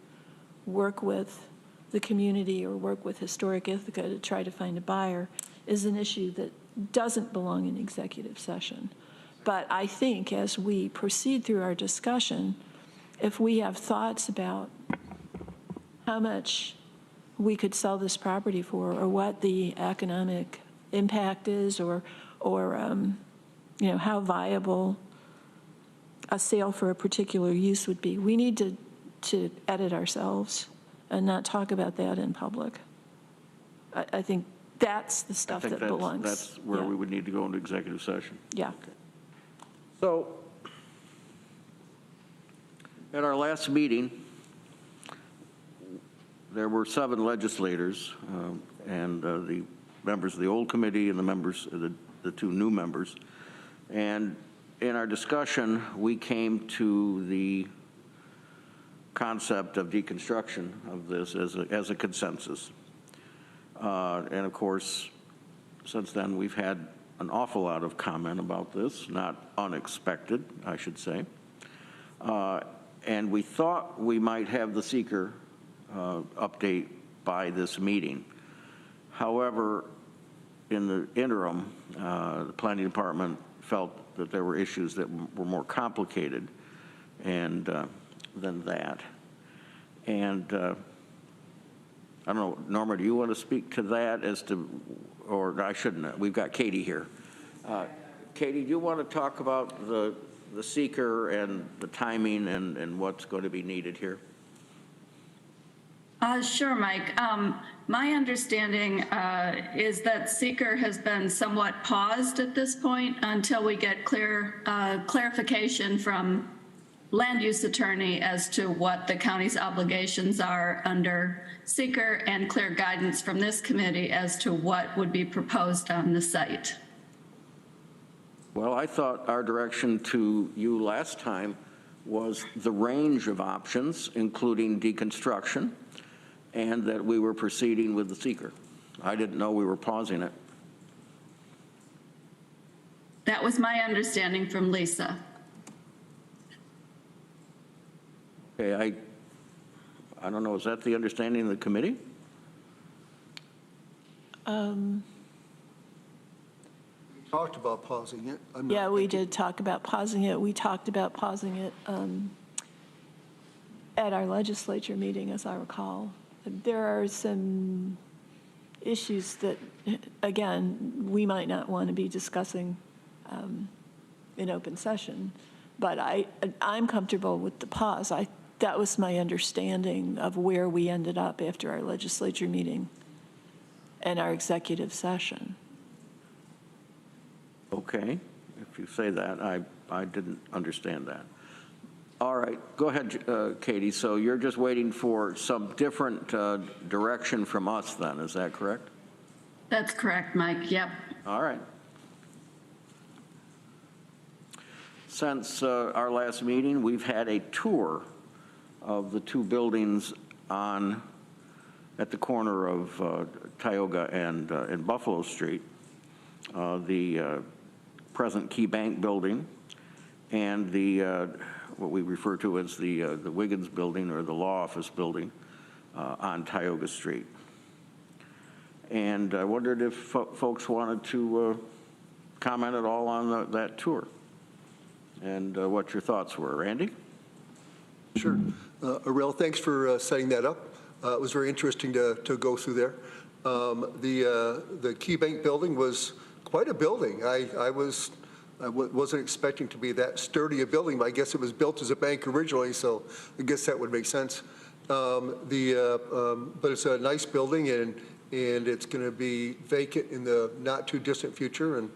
work with the community or work with Historic Ithaca to try to find a buyer is an issue that doesn't belong in executive session. But I think as we proceed through our discussion, if we have thoughts about how much we could sell this property for, or what the economic impact is, or how viable a sale for a particular use would be. We need to edit ourselves and not talk about that in public. I think that's the stuff that belongs. That's where we would need to go into executive session. Yeah. Okay. So, at our last meeting, there were 7 legislators, and the members of the old committee and the members, the 2 new members. And in our discussion, we came to the concept of deconstruction of this as a consensus. And of course, since then, we've had an awful lot of comment about this, not unexpected, I should say. And we thought we might have the seeker update by this meeting. However, in the interim, the planning department felt that there were issues that were more complicated and than that. And I don't know, Norma, do you want to speak to that as to, or I shouldn't, we've got Katie here. Katie, do you want to talk about the seeker and the timing and what's going to be needed here? Sure, Mike. My understanding is that seeker has been somewhat paused at this point until we get clarification from land use attorney as to what the county's obligations are under seeker and clear guidance from this committee as to what would be proposed on the site. Well, I thought our direction to you last time was the range of options, including deconstruction, and that we were proceeding with the seeker. I didn't know we were pausing it. That was my understanding from Lisa. Okay, I don't know, is that the understanding of the committee? We talked about pausing it. Yeah, we did talk about pausing it. We talked about pausing it at our legislature meeting, as I recall. There are some issues that, again, we might not want to be discussing in open session, but I'm comfortable with the pause. That was my understanding of where we ended up after our legislature meeting and our executive session. Okay, if you say that, I didn't understand that. All right, go ahead, Katie. So you're just waiting for some different direction from us then, is that correct? That's correct, Mike, yep. All right. Since our last meeting, we've had a tour of the 2 buildings at the corner of Tioga and Buffalo Street, the present Key Bank building and the what we refer to as the Wiggins building or the law office building on Tioga Street. And I wondered if folks wanted to comment at all on that tour and what your thoughts were. Randy? Sure. Aurel, thanks for setting that up. It was very interesting to go through there. The Key Bank building was quite a building. I wasn't expecting to be that sturdy a building, but I guess it was built as a bank originally, so I guess that would make sense. But it's a nice building, and it's going to be vacant in the not too distant future. And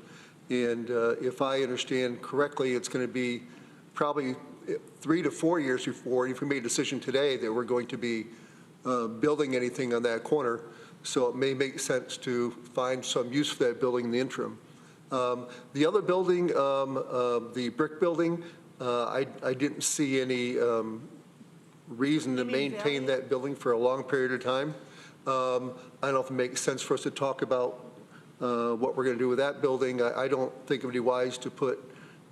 if I understand correctly, it's going to be probably 3 to 4 years before, if we made a decision today that we're going to be building anything on that corner. So it may make sense to find some use for that building in the interim. The other building, the brick building, I didn't see any reason to maintain that building for a long period of time. I don't know if it makes sense for us to talk about what we're going to do with that building. I don't think it would be wise to put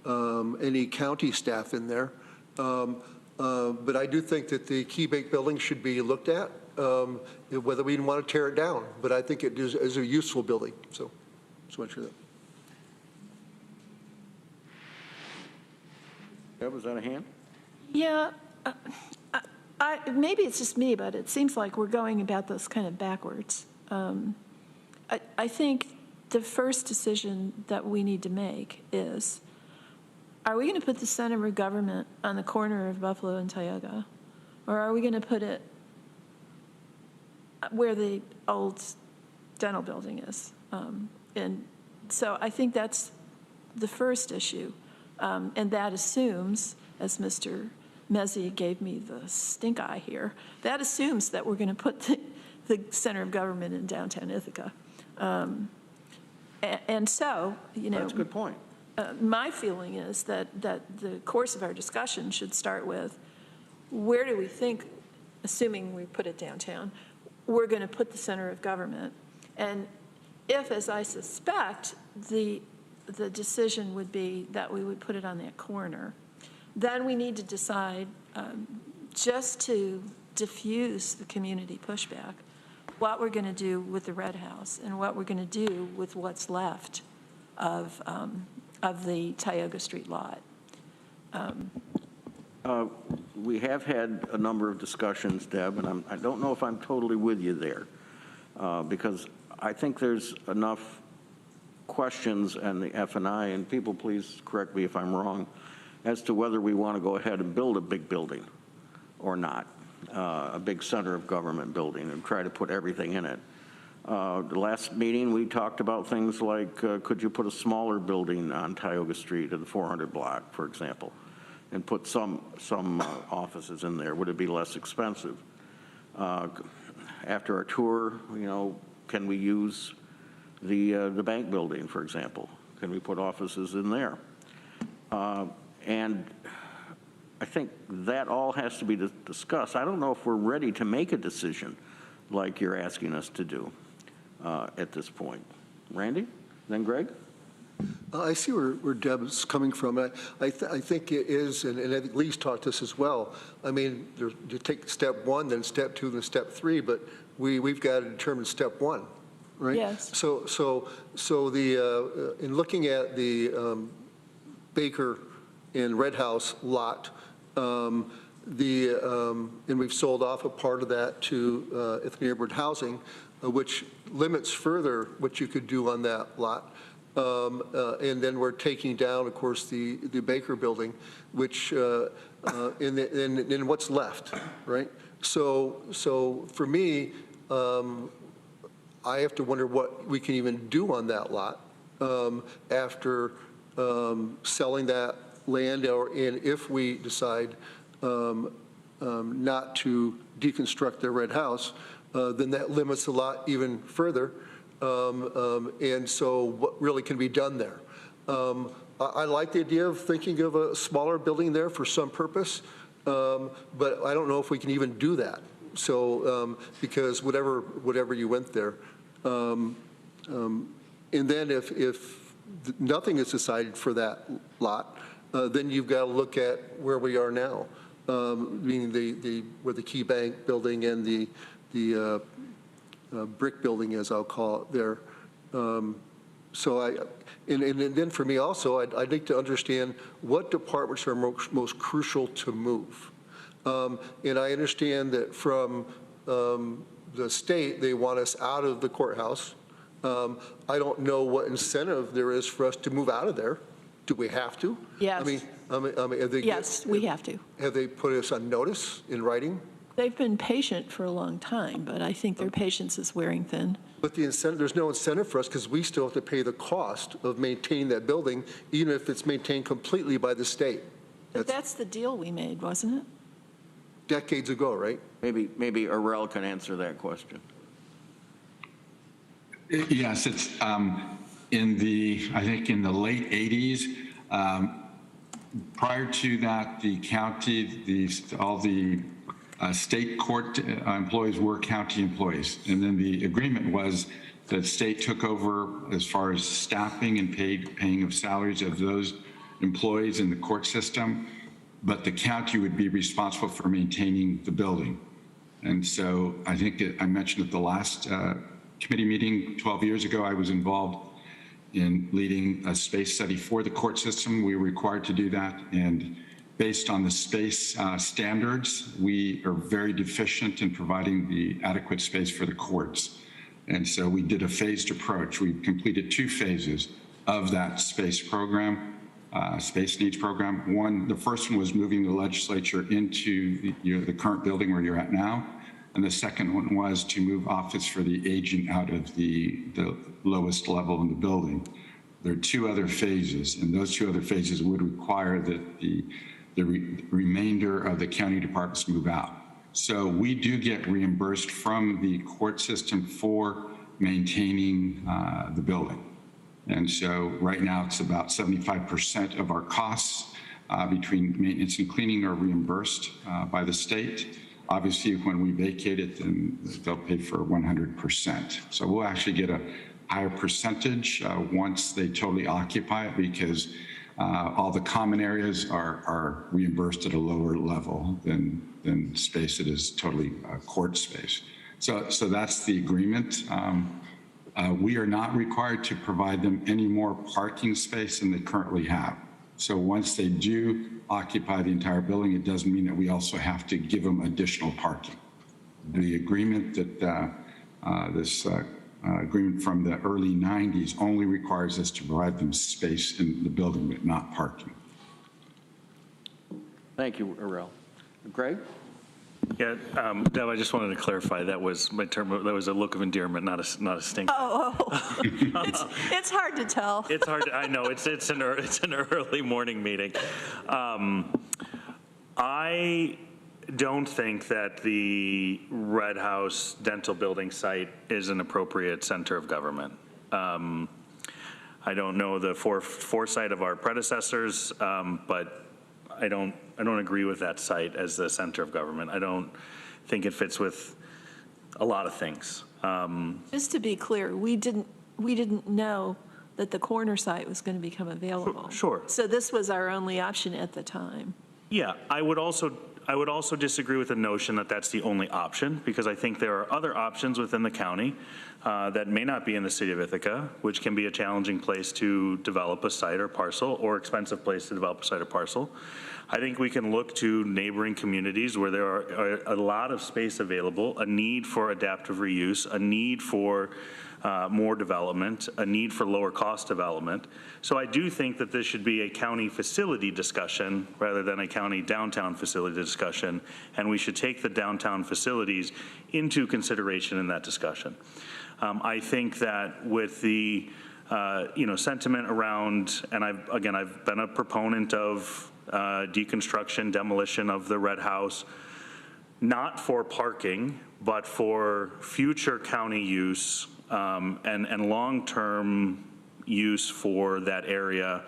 any county staff in there. But I do think that the Key Bank building should be looked at, whether we even want to tear it down. But I think it is a useful building. So much for that. Yeah, was that a hand? Yeah, maybe it's just me, but it seems like we're going about this kind of backwards. I think the first decision that we need to make is, are we going to put the center of government on the corner of Buffalo and Tioga? Or are we going to put it where the old dental building is? And so I think that's the first issue. And that assumes, as Mr. Mezey gave me the stink eye here, that assumes that we're going to put the center of government in downtown Ithaca. And so, you know. That's a good point. My feeling is that the course of our discussion should start with, where do we think, assuming we put it downtown, we're going to put the center of government? And if, as I suspect, the decision would be that we would put it on that corner, then we need to decide, just to diffuse the community pushback, what we're going to do with the Red House and what we're going to do with what's left of the Tioga Street lot. We have had a number of discussions, Deb, and I don't know if I'm totally with you there, because I think there's enough questions and the F&I, and people please correct me if I'm wrong, as to whether we want to go ahead and build a big building or not, a big center of government building, and try to put everything in it. The last meeting, we talked about things like, could you put a smaller building on Tioga Street in the 400 block, for example, and put some offices in there? Would it be less expensive? After our tour, you know, can we use the bank building, for example? Can we put offices in there? And I think that all has to be discussed. I don't know if we're ready to make a decision like you're asking us to do at this point. Randy, then Greg? I see where Deb's coming from. I think it is, and I think Lee's taught this as well. I mean, you take step one, then step two, then step three, but we've got to determine step one, right? Yes. So the in looking at the Baker and Red House lot, and we've sold off a part of that to Ithaca Neighborhood Housing, which limits further what you could do on that lot. And then we're taking down, of course, the Baker building, which, and then what's left, right? So for me, I have to wonder what we can even do on that lot after selling that land, and if we decide not to deconstruct the Red House, then that limits the lot even further. And so what really can be done there? I like the idea of thinking of a smaller building there for some purpose, but I don't know if we can even do that. So, because whatever you went there. And then if nothing is decided for that lot, then you've got to look at where we are now, meaning where the Key Bank building and the brick building, as I'll call it there. And then for me also, I'd like to understand what departments are most crucial to move. And I understand that from the state, they want us out of the courthouse. I don't know what incentive there is for us to move out of there. Do we have to? Yes. I mean, yes, we have to. Have they put us on notice in writing? They've been patient for a long time, but I think their patience is wearing thin. But there's no incentive for us because we still have to pay the cost of maintaining that building, even if it's maintained completely by the state. But that's the deal we made, wasn't it? Decades ago, right? Maybe Arel can answer that question. Yes, it's I think in the late 80s. Prior to that, the county, all the state court employees were county employees. And then the agreement was that state took over as far as staffing and paying of salaries of those employees in the court system, but the county would be responsible for maintaining the building. And so I think I mentioned at the last committee meeting 12 years ago, I was involved in leading a space study for the court system. We were required to do that, and based on the space standards, we are very deficient in providing the adequate space for the courts. And so we did a phased approach. We completed 2 phases of that space program, space needs program. The first one was moving the legislature into the current building where you're at now. And the second one was to move office for the aging out of the lowest level in the building. There are 2 other phases, and those 2 other phases would require that the remainder of the county departments move out. So we do get reimbursed from the court system for maintaining the building. And so right now it's about 75% of our costs between maintenance and cleaning are reimbursed by the state. Obviously, when we vacate it, then they'll pay for 100%. So we'll actually get a higher percentage once they totally occupy it, because all the common areas are reimbursed at a lower level than space that is totally court space. So that's the agreement. We are not required to provide them any more parking space than they currently have. So once they do occupy the entire building, it doesn't mean that we also have to give them additional parking. The agreement that this agreement from the early 90s only requires us to provide them space in the building, but not parking. Thank you, Arel. Greg? Yeah, Deb, I just wanted to clarify, that was my term, that was a look of endearment, not a stink. It's hard to tell. It's hard to, I know, it's an early morning meeting. I don't think that the Red House dental building site is an appropriate center of government. I don't know the foresight of our predecessors, but I don't agree with that site as the center of government. I don't think it fits with a lot of things. Just to be clear, we didn't know that the corner site was going to become available. Sure. So this was our only option at the time. Yeah, I would also disagree with the notion that that's the only option, because I think there are other options within the county that may not be in the city of Ithaca, which can be a challenging place to develop a site or parcel, or expensive place to develop a site or parcel. I think we can look to neighboring communities where there are a lot of space available, a need for adaptive reuse, a need for more development, a need for lower cost development. So I do think that this should be a county facility discussion rather than a county downtown facility discussion, and we should take the downtown facilities into consideration in that discussion. I think that with the sentiment around, and I've been a proponent of deconstruction, demolition of the Red House, not for parking, but for future county use and long-term use for that area.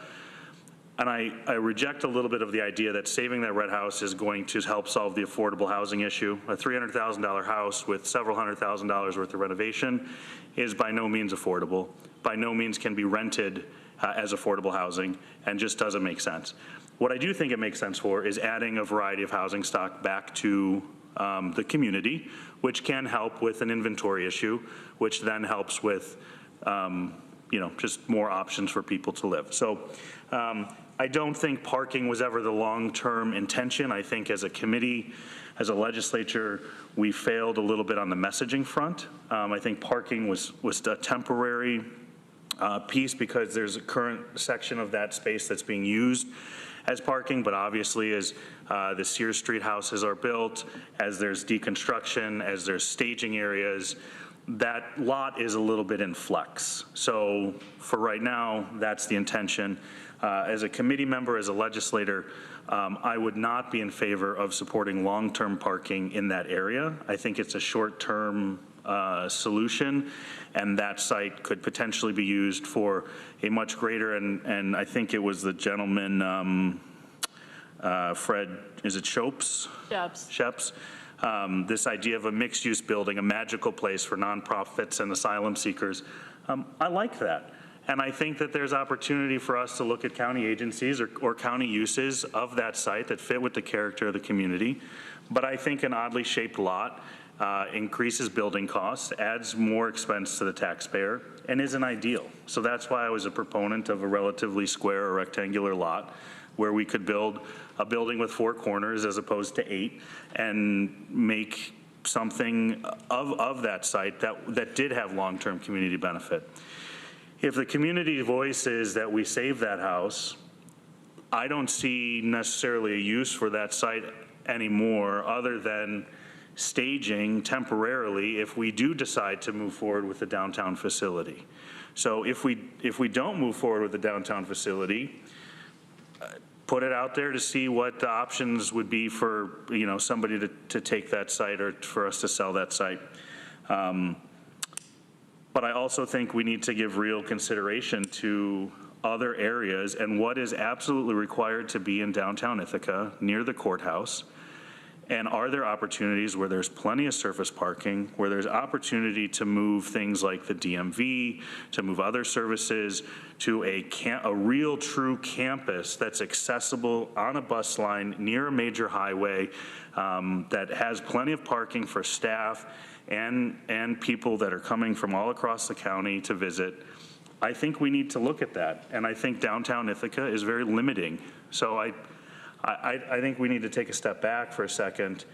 And I reject a little bit of the idea that saving that Red House is going to help solve the affordable housing issue. A $300,000 house with several $100,000 worth of renovation is by no means affordable, by no means can be rented as affordable housing, and just doesn't make sense. What I do think it makes sense for is adding a variety of housing stock back to the community, which can help with an inventory issue, which then helps with just more options for people to live. So I don't think parking was ever the long-term intention. I think as a committee, as a legislature, we failed a little bit on the messaging front. I think parking was a temporary piece because there's a current section of that space that's being used as parking, but obviously as the Sears Street houses are built, as there's deconstruction, as there's staging areas, that lot is a little bit in flux. So for right now, that's the intention. As a committee member, as a legislator, I would not be in favor of supporting long-term parking in that area. I think it's a short-term solution, and that site could potentially be used for a much greater, and I think it was the gentleman, Fred, is it Shopes? Sheps. This idea of a mixed-use building, a magical place for nonprofits and asylum seekers. I like that. And I think that there's opportunity for us to look at county agencies or county uses of that site that fit with the character of the community. But I think an oddly shaped lot increases building costs, adds more expense to the taxpayer, and isn't ideal. So that's why I was a proponent of a relatively square or rectangular lot. where we could build a building with 4 corners as opposed to 8 and make something of that site that did have long-term community benefit. If the community voice is that we save that house, I don't see necessarily a use for that site anymore other than staging temporarily if we do decide to move forward with the downtown facility. So if we don't move forward with the downtown facility, put it out there to see what the options would be for, you know, somebody to take that site or for us to sell that site. But I also think we need to give real consideration to other areas and what is absolutely required to be in downtown Ithaca near the courthouse. And are there opportunities where there's plenty of surface parking, where there's opportunity to move things like the DMV, to move other services to a real true campus that's accessible on a bus line near a major highway that has plenty of parking for staff and people that are coming from all across the county to visit. I think we need to look at that. And I think downtown Ithaca is very limiting. So I think we need to take a step back for a second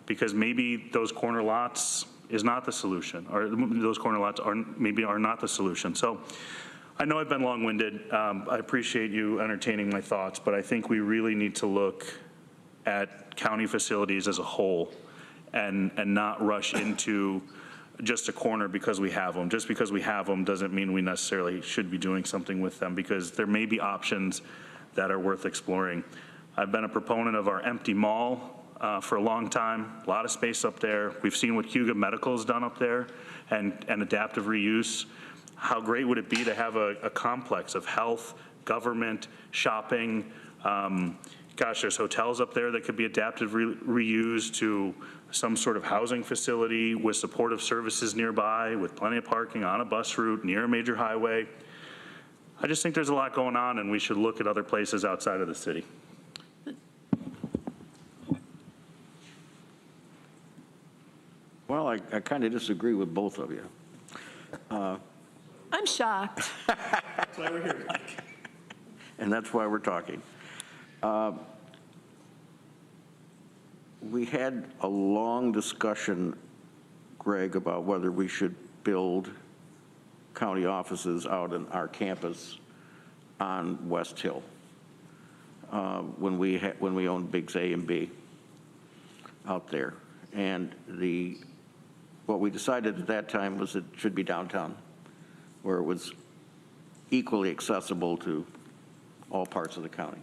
because maybe those corner lots is not the solution, or those corner lots are not the solution. So I know I've been long-winded. I appreciate you entertaining my thoughts, but I think we really need to look at county facilities as a whole and not rush into just a corner because we have them. Just because we have them doesn't mean we necessarily should be doing something with them, because there may be options that are worth exploring. I've been a proponent of our empty mall for a long time. A lot of space up there. We've seen what Hugo Medical has done up there and adaptive reuse. How great would it be to have a complex of health, government, shopping. Gosh, there's hotels up there that could be adaptive reused to some sort of housing facility with supportive services nearby, with plenty of parking on a bus route near a major highway. I just think there's a lot going on, and we should look at other places outside of the city. Well, I kind of disagree with both of you. I'm shocked. That's why we're here, Mike. And that's why we're talking. We had a long discussion, Greg, about whether we should build county offices out in our campus on West Hill when we owned Bigs A and B out there. And what we decided at that time was it should be downtown, where it was equally accessible to all parts of the county.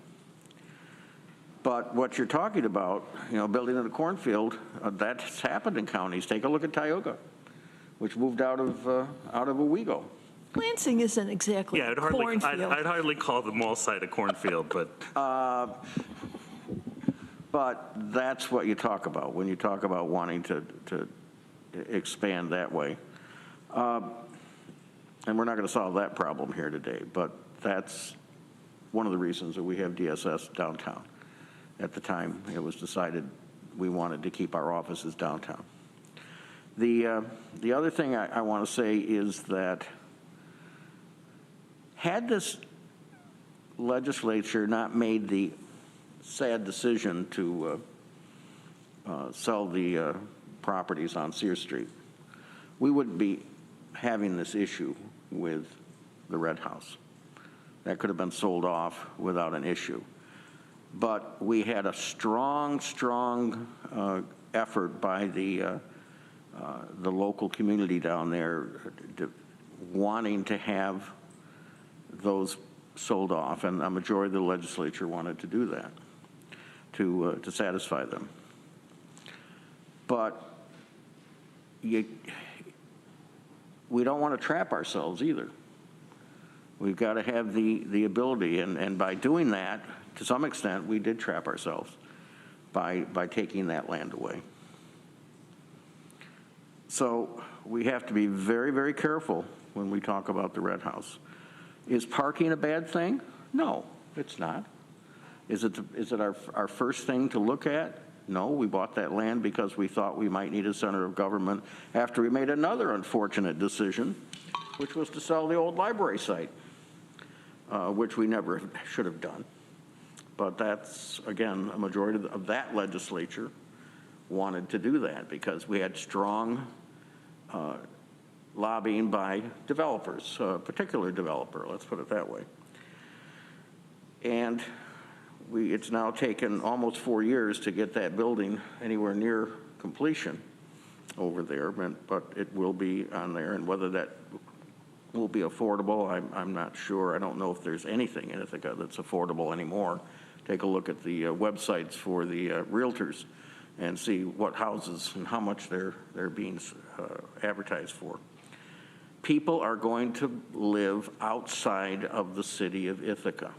But what you're talking about, building in a cornfield, that's happened in counties. Take a look at Tioga, which moved out of Owego. Lansing isn't exactly a cornfield. I'd hardly call the mall site a cornfield, but. But that's what you talk about when you talk about wanting to expand that way. And we're not going to solve that problem here today, but that's one of the reasons that we have DSS downtown. At the time, it was decided we wanted to keep our offices downtown. The other thing I want to say is that had this legislature not made the sad decision to sell the properties on Sears Street, we wouldn't be having this issue with the Red House. That could have been sold off without an issue. But we had a strong effort by the local community down there wanting to have those sold off, and a majority of the legislature wanted to do that to satisfy them. But we don't want to trap ourselves either. We've got to have the ability, and by doing that, to some extent, we did trap ourselves by taking that land away. So we have to be very, very careful when we talk about the Red House. Is parking a bad thing? No, it's not. Is it our first thing to look at? No, we bought that land because we thought we might need a center of government after we made another unfortunate decision, which was to sell the old library site, which we never should have done. But that's, again, a majority of that legislature wanted to do that because we had strong lobbying by developers, a particular developer, let's put it that way. And it's now taken almost 4 years to get that building anywhere near completion over there, but it will be on there, and whether that will be affordable, I'm not sure. I don't know if there's anything in Ithaca that's affordable anymore. Take a look at the websites for the realtors and see what houses and how much they're being advertised for. People are going to live outside of the city of Ithaca.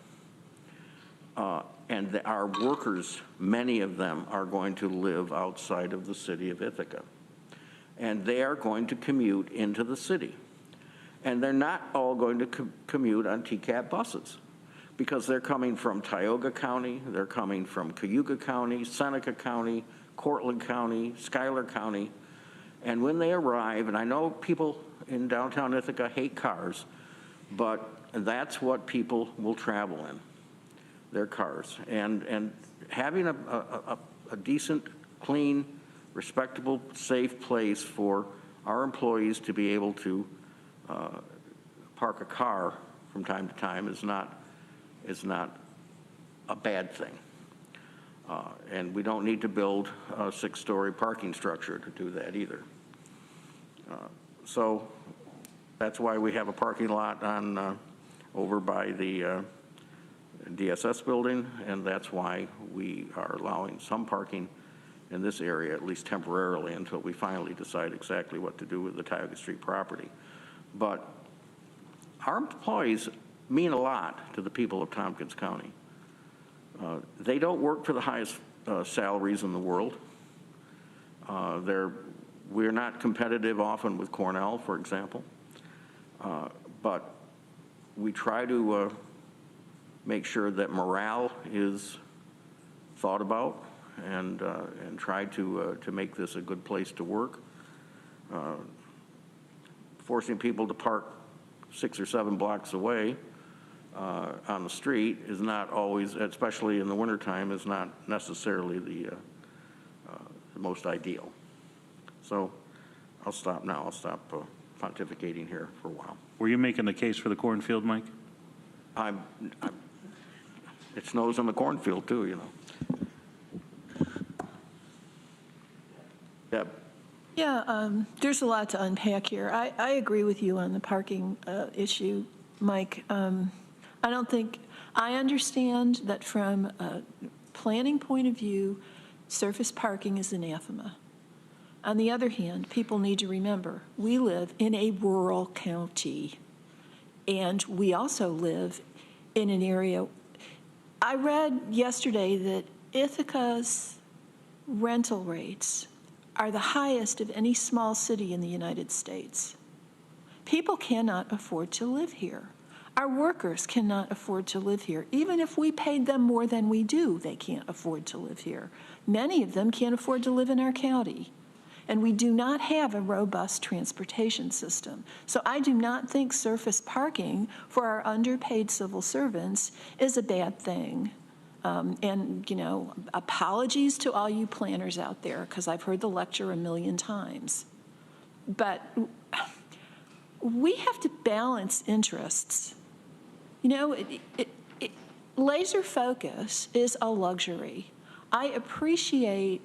And our workers, many of them, are going to live outside of the city of Ithaca. And they are going to commute into the city. And they're not all going to commute on TCAT buses because they're coming from Tioga County, they're coming from Cayuga County, Seneca County, Cortland County, Schuyler County. And when they arrive, and I know people in downtown Ithaca hate cars, but that's what people will travel in, their cars. And having a decent, clean, respectable, safe place for our employees to be able to park a car from time to time is not a bad thing. And we don't need to build a 6-story parking structure to do that either. So that's why we have a parking lot on over by the DSS building, and that's why we are allowing some parking in this area, at least temporarily, until we finally decide exactly what to do with the Tioga Street property. But our employees mean a lot to the people of Tompkins County. They don't work for the highest salaries in the world. We're not competitive often with Cornell, for example, but we try to make sure that morale is thought about and try to make this a good place to work. Forcing people to park 6 or 7 blocks away on the street is not always, especially in the wintertime, is not necessarily the most ideal. So I'll stop now. I'll stop pontificating here for a while. Were you making the case for the cornfield, Mike? It snows on the cornfield too, you know. Deb. Yeah, there's a lot to unpack here. I agree with you on the parking issue, Mike. I understand that from a planning point of view, surface parking is anathema. On the other hand, people need to remember, we live in a rural county, and we also live in an area. I read yesterday that Ithaca's rental rates are the highest of any small city in the United States. People cannot afford to live here. Our workers cannot afford to live here. Even if we paid them more than we do, they can't afford to live here. Many of them can't afford to live in our county. And we do not have a robust transportation system. So I do not think surface parking for our underpaid civil servants is a bad thing. And, you know, apologies to all you planners out there, because I've heard the lecture a million times. But we have to balance interests. You know, laser focus is a luxury. I appreciate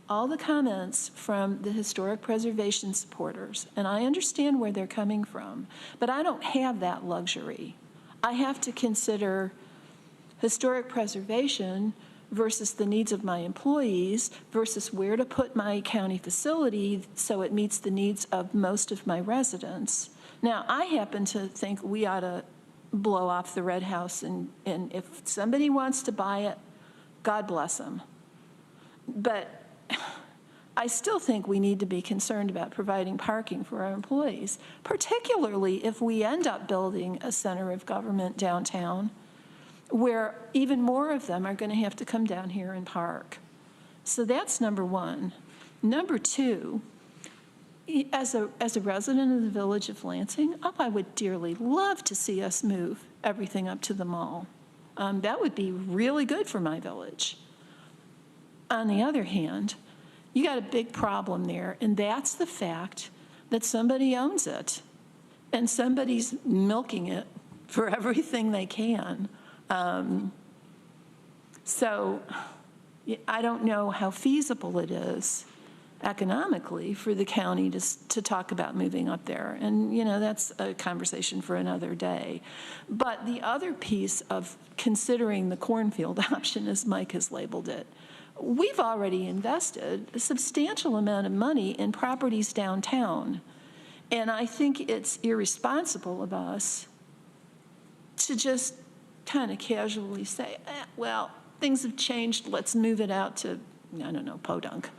all the comments from the historic preservation supporters, and I understand where they're coming from, but I don't have that luxury. I have to consider historic preservation versus the needs of my employees versus where to put my county facility so it meets the needs of most of my residents. Now, I happen to think we ought to blow off the Red House, and if somebody wants to buy it, God bless them. But I still think we need to be concerned about providing parking for our employees, particularly if we end up building a center of government downtown where even more of them are going to have to come down here and park. So that's number one. Number two, as a resident of the village of Lansing, I would dearly love to see us move everything up to the mall. That would be really good for my village. On the other hand, you got a big problem there, and that's the fact that somebody owns it, and somebody's milking it for everything they can. So I don't know how feasible it is economically for the county to talk about moving up there. And, you know, that's a conversation for another day. But the other piece of considering the cornfield option, as Mike has labeled it, we've already invested a substantial amount of money in properties downtown. And I think it's irresponsible of us to just kind of casually say, well, things have changed, let's move it out to, I don't know, Podunk.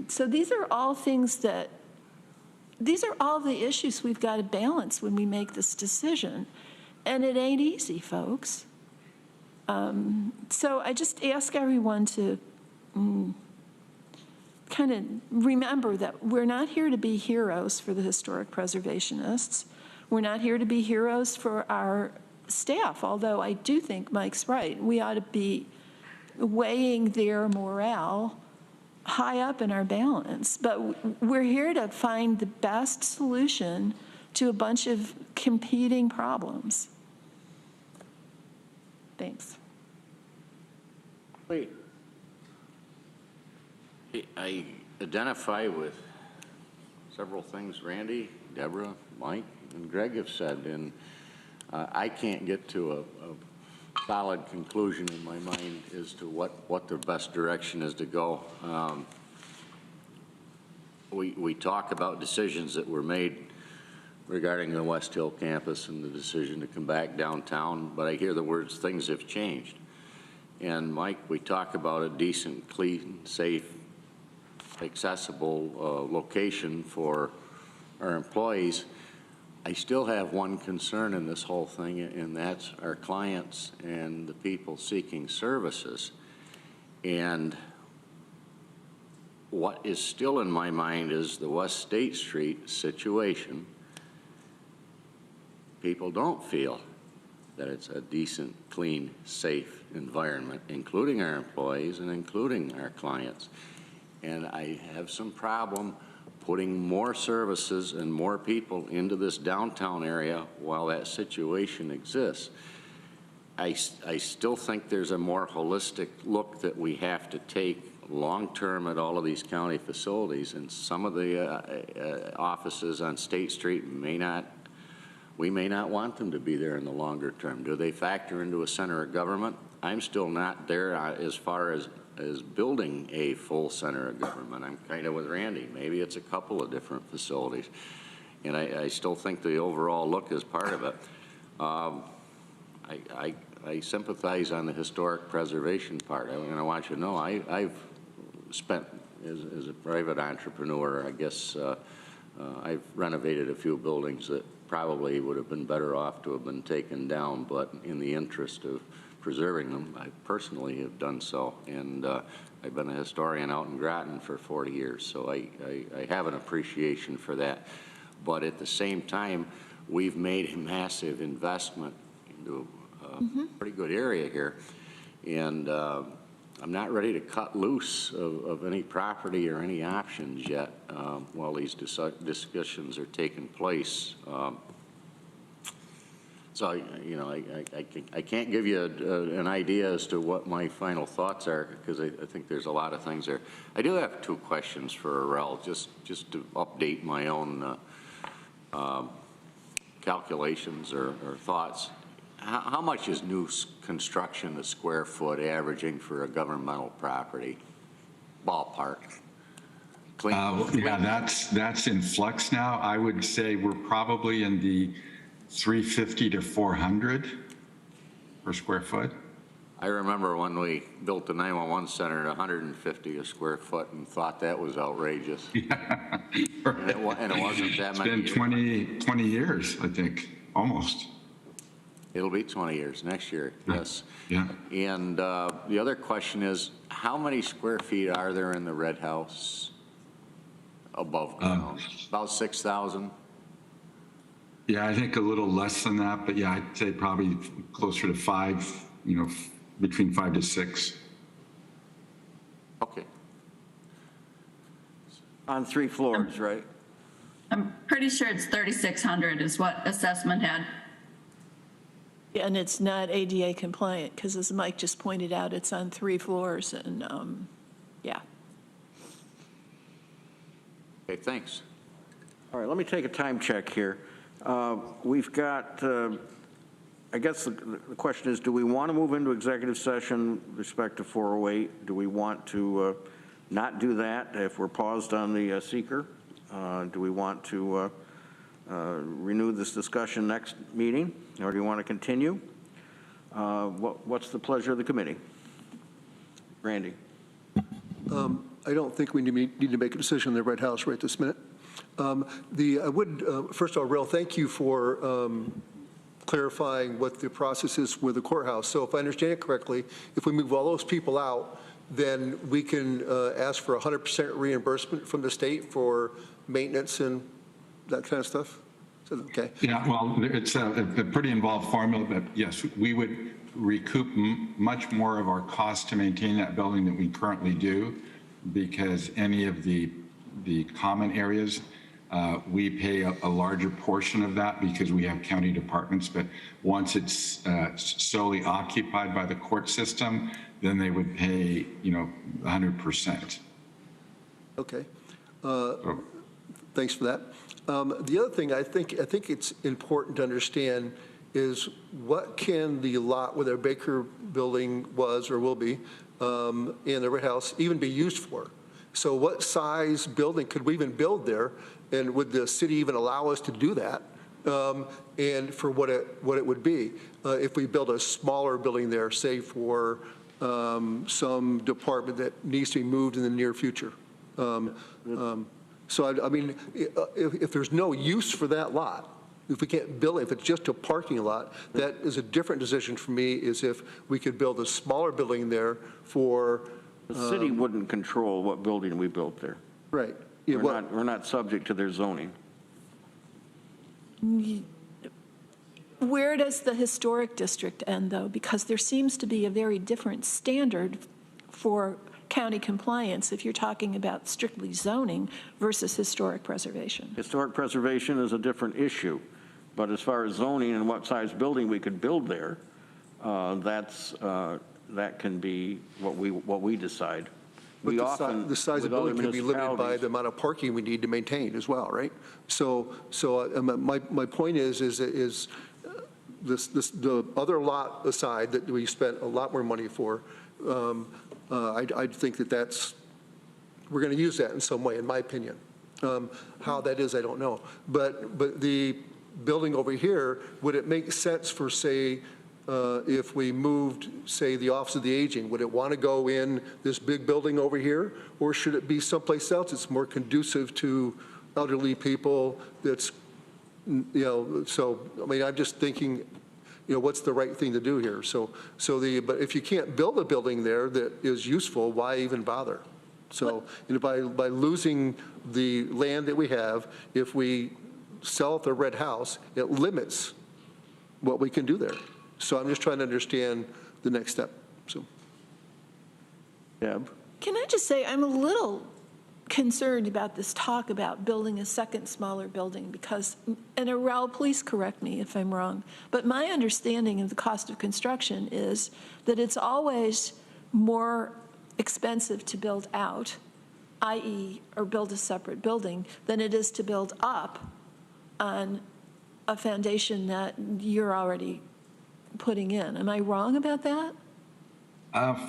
So these are all the issues we've got to balance when we make this decision. And it ain't easy, folks. So I just ask everyone to kind of remember that we're not here to be heroes for the historic preservationists. We're not here to be heroes for our staff, although I do think Mike's right. We ought to be weighing their morale high up in our balance. But we're here to find the best solution to a bunch of competing problems. Thanks. Wait. I identify with several things Randy, Deborah, Mike, and Greg have said, and I can't get to a solid conclusion in my mind as to what the best direction is to go. We talk about decisions that were made regarding the West Hill campus and the decision to come back downtown, but I hear the words, things have changed. And Mike, we talk about a decent, clean, safe, accessible location for our employees. I still have one concern in this whole thing, and that's our clients and the people seeking services. And what is still in my mind is the West State Street situation. People don't feel that it's a decent, clean, safe environment, including our employees and including our clients. And I have some problem putting more services and more people into this downtown area while that situation exists. I still think there's a more holistic look that we have to take long-term at all of these county facilities, and some of the offices on State Street we may not want them to be there in the longer term. Do they factor into a center of government? I'm still not there as far as building a full center of government. I'm kind of with Randy. Maybe it's a couple of different facilities. And I still think the overall look is part of it. I sympathize on the historic preservation part. And I want you to know I've spent, as a private entrepreneur, I guess I've renovated a few buildings that probably would have been better off to have been taken down, but in the interest of preserving them, I personally have done so. And I've been a historian out in Groton for 40 years, so I have an appreciation for that. But at the same time, we've made a massive investment into a pretty good area here. And I'm not ready to cut loose of any property or any options yet while these discussions are taking place. So, you know, I can't give you an idea as to what my final thoughts are, because I think there's a lot of things there. I do have two questions for Arel, just to update my own calculations or thoughts. How much is new construction a square foot averaging for a governmental property? Ballpark. Yeah, that's in flux now. I would say we're probably in the 350 to 400 per square foot. I remember when we built the 911 center at 150 a square foot and thought that was outrageous. Yeah. and it wasn't that many years. It's been 20 years, I think, almost. It'll be 20 years next year, yes. Yeah. And the other question is, how many square feet are there in the red house above ground? About 6,000? Yeah, I think a little less than that, but yeah, I'd say probably closer to 5, between 5 to 6. Okay. On 3 floors, right? I'm pretty sure it's 3,600 is what assessment had. Yeah, and it's not ADA compliant, because as Mike just pointed out, it's on 3 floors, and, yeah. Okay, thanks. All right, let me take a time check here. We've got, I guess the question is, do we want to move into executive session with respect to 408? Do we want to not do that if we're paused on the seeker? Do we want to renew this discussion next meeting, or do you want to continue? What's the pleasure of the committee? Randy? I don't think we need to make a decision in the Red House right this minute. I would, first of all, Rel, thank you for clarifying what the process is with the courthouse. So if I understand it correctly, if we move all those people out, then we can ask for 100% reimbursement from the state for maintenance and that kind of stuff? Is that okay? Yeah, well, it's a pretty involved formula, but yes, we would recoup much more of our cost to maintain that building than we currently do, because any of the common areas, we pay a larger portion of that because we have county departments, but once it's solely occupied by the court system, then they would pay, 100%. Okay. Thanks for that. The other thing I think it's important to understand is what can the lot where the Baker building was or will be in the Red House even be used for? So what size building could we even build there? And would the city even allow us to do that? And for what it would be if we build a smaller building there, say for some department that needs to be moved in the near future. So I mean, if there's no use for that lot, if we can't build it, if it's just a parking lot, that is a different decision for me, is if we could build a smaller building there for. The city wouldn't control what building we built there. Right. Yeah, we're not subject to their zoning. Where does the historic district end, though? Because there seems to be a very different standard for county compliance if you're talking about strictly zoning versus historic preservation. Historic preservation is a different issue, but as far as zoning and what size building we could build there, that can be what we decide. But the size of the building can be limited by the amount of parking we need to maintain as well, right? So my point is the other lot aside that we spent a lot more money for, I think we're going to use that in some way, in my opinion. How that is, I don't know. But the building over here, would it make sense for, say, if we moved, say, the Office of the Aging, would it want to go in this big building over here, or should it be someplace else that's more conducive to elderly people? That's, so I mean, I'm just thinking, what's the right thing to do here? But if you can't build a building there that is useful, why even bother? So by losing the land that we have, if we sell the Red House, it limits what we can do there. So I'm just trying to understand the next step. So, Deb? Can I just say I'm a little concerned about this talk about building a second smaller building because, and Raul, please correct me if I'm wrong, but my understanding of the cost of construction is that it's always more expensive to build out, i.e., or build a separate building, than it is to build up on a foundation that you're already putting in. Am I wrong about that?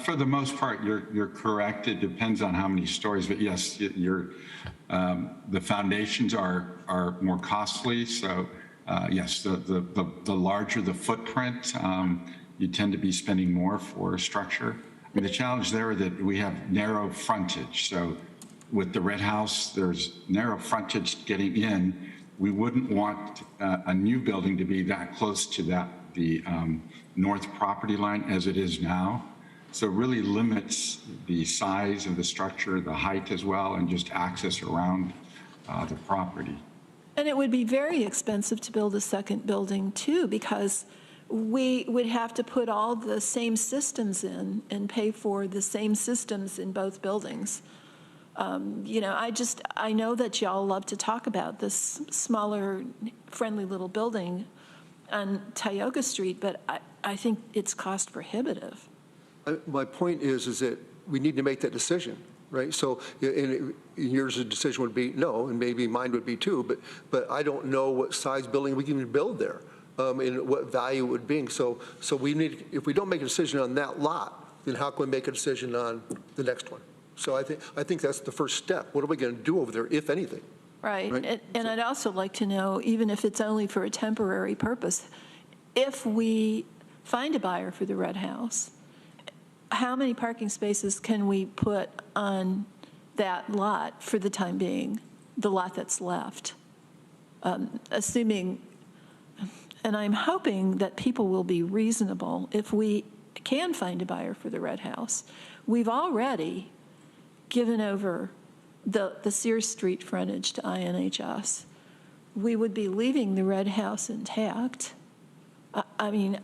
For the most part, you're correct. It depends on how many stories, but yes, the foundations are more costly. So yes, the larger the footprint, you tend to be spending more for structure. I mean, the challenge there is that we have narrow frontage. So with the Red House, there's narrow frontage getting in. We wouldn't want a new building to be that close to the north property line as it is now. So it really limits the size of the structure, the height as well, and just access around the property. And it would be very expensive to build a second building too, because we would have to put all the same systems in and pay for the same systems in both buildings. You know, I know that y'all love to talk about this smaller, friendly little building on Tioga Street, but I think it's cost prohibitive. My point is that we need to make that decision, right? So in yours, the decision would be no, and maybe mine would be too, but I don't know what size building we can even build there, and what value it would be. So we need, if we don't make a decision on that lot, then how can we make a decision on the next one? So I think that's the first step. What are we going to do over there, if anything? Right. And I'd also like to know, even if it's only for a temporary purpose, if we find a buyer for the red house, how many parking spaces can we put on that lot for the time being, the lot that's left? Assuming, and I'm hoping that people will be reasonable if we can find a buyer for the red house. We've already given over the Sears Street frontage to INHS. We would be leaving the red house intact. I mean,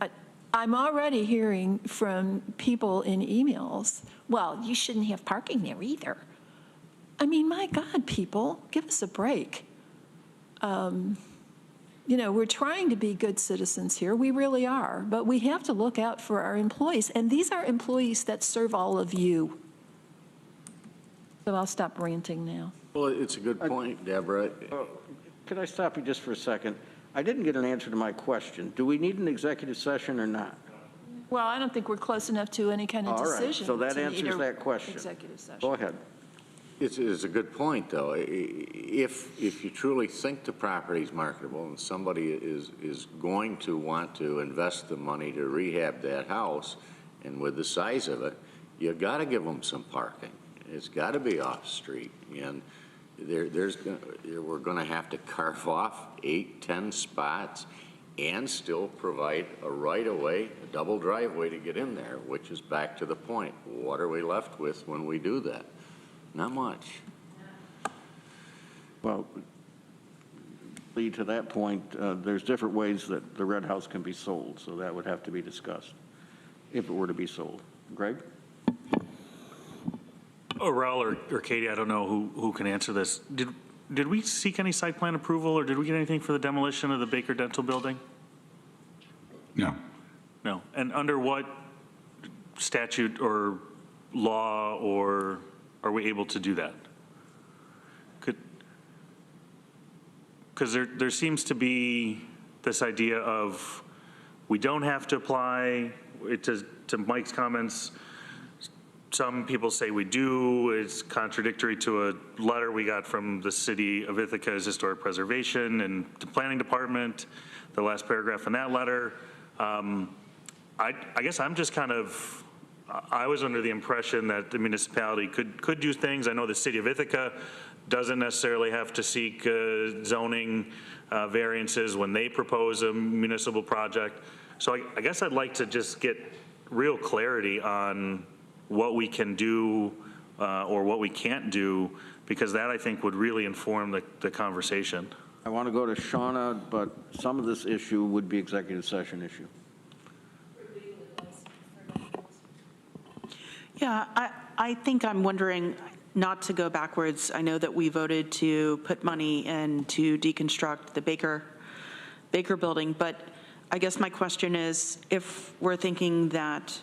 I'm already hearing from people in emails, well, you shouldn't have parking there either. I mean, my God, people, give us a break. You know, we're trying to be good citizens here. We really are. But we have to look out for our employees. And these are employees that serve all of you. So I'll stop ranting now. Well, it's a good point, Deborah. Could I stop you just for a second? I didn't get an answer to my question. Do we need an executive session or not? Well, I don't think we're close enough to any kind of decision. All right, so that to need answers a that question. Executive session. Go ahead. It's a good point, though. If you truly think the property is marketable and somebody is going to want to invest the money to rehab that house, and with the size of it, you got to give them some parking. It's got to be off street, and we're going to have to carve off 8, 10 spots and still provide a right-of-way, a double driveway to get in there, which is back to the point. What are we left with when we do that? Not much. Well, lead to that point, there's different ways that the red house can be sold, so that would have to be discussed if it were to be sold. Greg? Oh, Raul or Katie, I don't know who can answer this. Did we seek any site plan approval, or did we get anything for the demolition of the Baker Dental building? No. No. And under what statute or law or are we able to do that? Because there seems to be this idea of we don't have to apply. To Mike's comments, some people say we do. It's contradictory to a letter we got from the city of Ithaca's Historic Preservation and the Planning Department, the last paragraph in that letter. I guess I'm just kind of, I was under the impression that the municipality could do things. I know the city of Ithaca doesn't necessarily have to seek zoning variances when they propose a municipal project. So I guess I'd like to just get real clarity on what we can do or what we can't do, because that I think would really inform the conversation. I want to go to Shauna, but some of this issue would be executive session issue. Yeah, I think I'm wondering, not to go backwards, I know that we voted to put money in to deconstruct the Baker building, but I guess my question is, if we're thinking that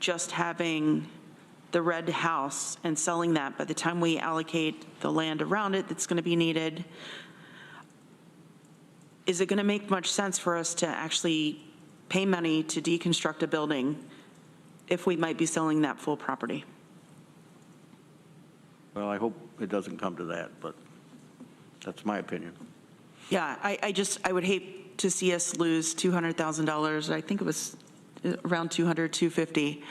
just having the red house and selling that, by the time we allocate the land around it that's going to be needed, is it going to make much sense for us to actually pay money to deconstruct a building if we might be selling that full property? Well, I hope it doesn't come to that, but that's my opinion. Yeah, I would hate to see us lose $200,000. I think it was around 250,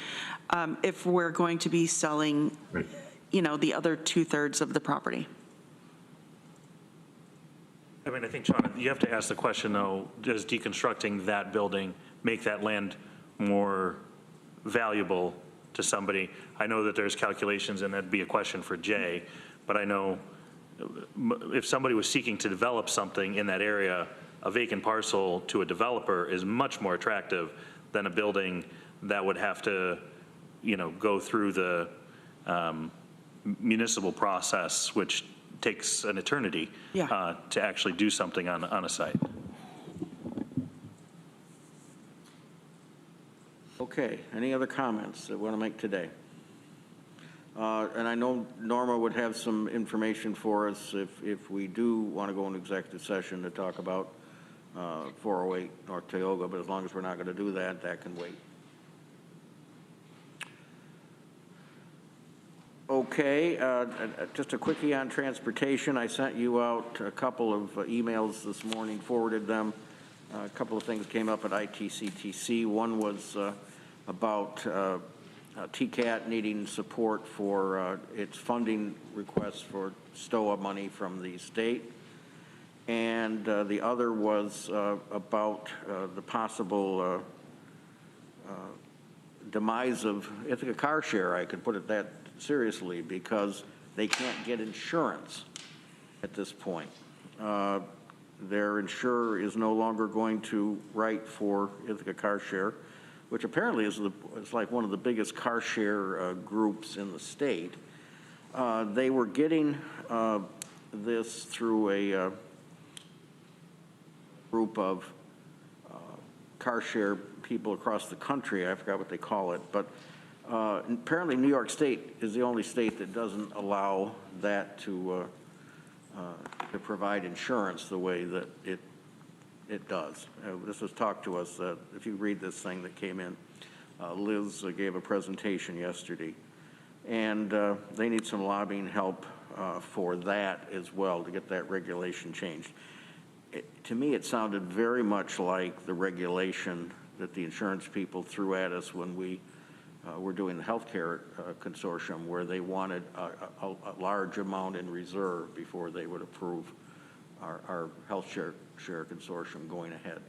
if we're going to be selling, the other 2/3 of the property. I mean, I think, Shauna, you have to ask the question, though, does deconstructing that building make that land more valuable to somebody? I know that there's calculations, and that'd be a question for Jay, but I know if somebody was seeking to develop something in that area, a vacant parcel to a developer is much more attractive than a building that would have to, go through the municipal process, which takes an eternity to actually do something on a site. Okay, any other comments that we want to make today? And I know Norma would have some information for us if we do want to go into executive session to talk about 408 North Tioga, but as long as we're not going to do that, that can wait. Okay, just a quickie on transportation. I sent you out a couple of emails this morning, forwarded them. A couple of things came up at ITCTC. One was about TCAT needing support for its funding requests for STOA money from the state. And the other was about the possible demise of Ithaca Car Share. I could put it that seriously, because they can't get insurance at this point. Their insurer is no longer going to write for Ithaca Car Share, which apparently is like one of the biggest car share groups in the state. They were getting this through a group of car share people across the country. I forgot what they call it, but apparently New York State is the only state that doesn't allow that to provide insurance the way that it does. This was talked to us, if you read this thing that came in, Liz gave a presentation yesterday, and they need some lobbying help for that as well, to get that regulation changed. To me, it sounded very much like the regulation that the insurance people threw at us when we were doing the healthcare consortium, where they wanted a large amount in reserve before they would approve our health share consortium going ahead.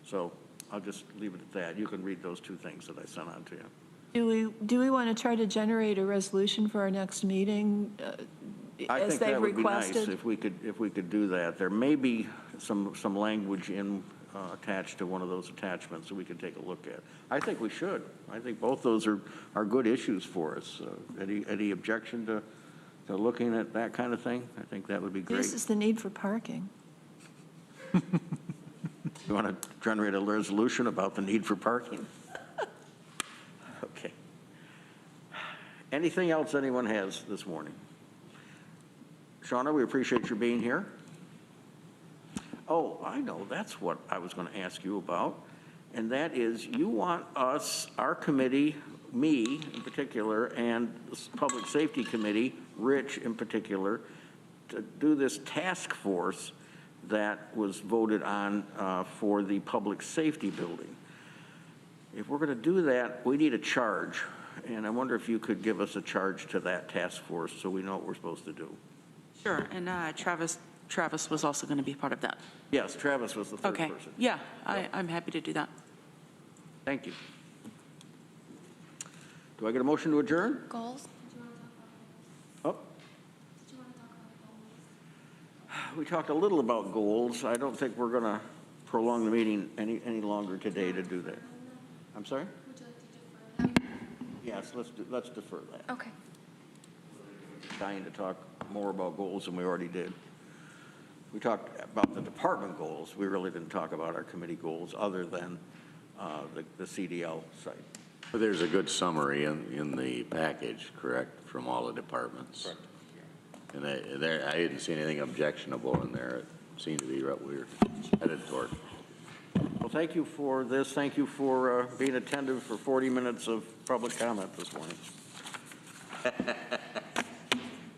So I'll just leave it at that. You can read those two things that I sent on to you. Do we want to try to generate a resolution for our next meeting as they've requested? I think that would be nice if we could do that. There may be some language attached to one of those attachments that we could take a look at. I think we should. I think both those are good issues for us. Any objection to looking at that kind of thing? I think that would be great. This is the need for parking. You want to generate a resolution about the need for parking? Okay. Anything else anyone has this morning? Shauna, we appreciate your being here. Oh, I know, that's what I was going to ask you about, and that is you want us, our committee, me in particular, and the Public Safety Committee, Rich in particular, to do this task force that was voted on for the public safety building. If we're going to do that, we need a charge, and I wonder if you could give us a charge to that task force so we know what we're supposed to do. Sure, and Travis was also going to be part of that. Yes, Travis was the third person. Yeah, I'm happy to do that. Thank you. Do I get a motion to adjourn? Goals? Oh. We talked a little about goals. I don't think we're going to prolong the meeting any longer today to do that. I'm sorry? Yes, let's defer that. Okay. Dying to talk more about goals than we already did. We talked about the department goals. We really didn't talk about our committee goals other than the CDL site. There's a good summary in the package, correct, from all the departments. Correct. And I didn't see anything objectionable in there. It seemed to be what we were headed toward. Well, thank you for this. Thank you for being attentive for 40 minutes of public comment this morning.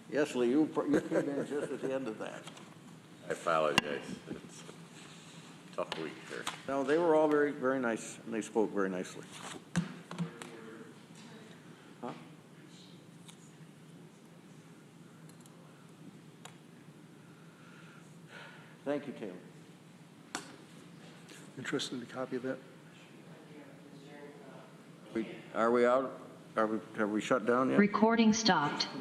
Yes, Lee, you came in just at the end of that. I apologize. It's a tough week here. No, they were all very, very nice, and they spoke very nicely. Huh? Thank you, Taylor. Interested in a copy of that? Are we out? Have we shut down yet? Recording stopped.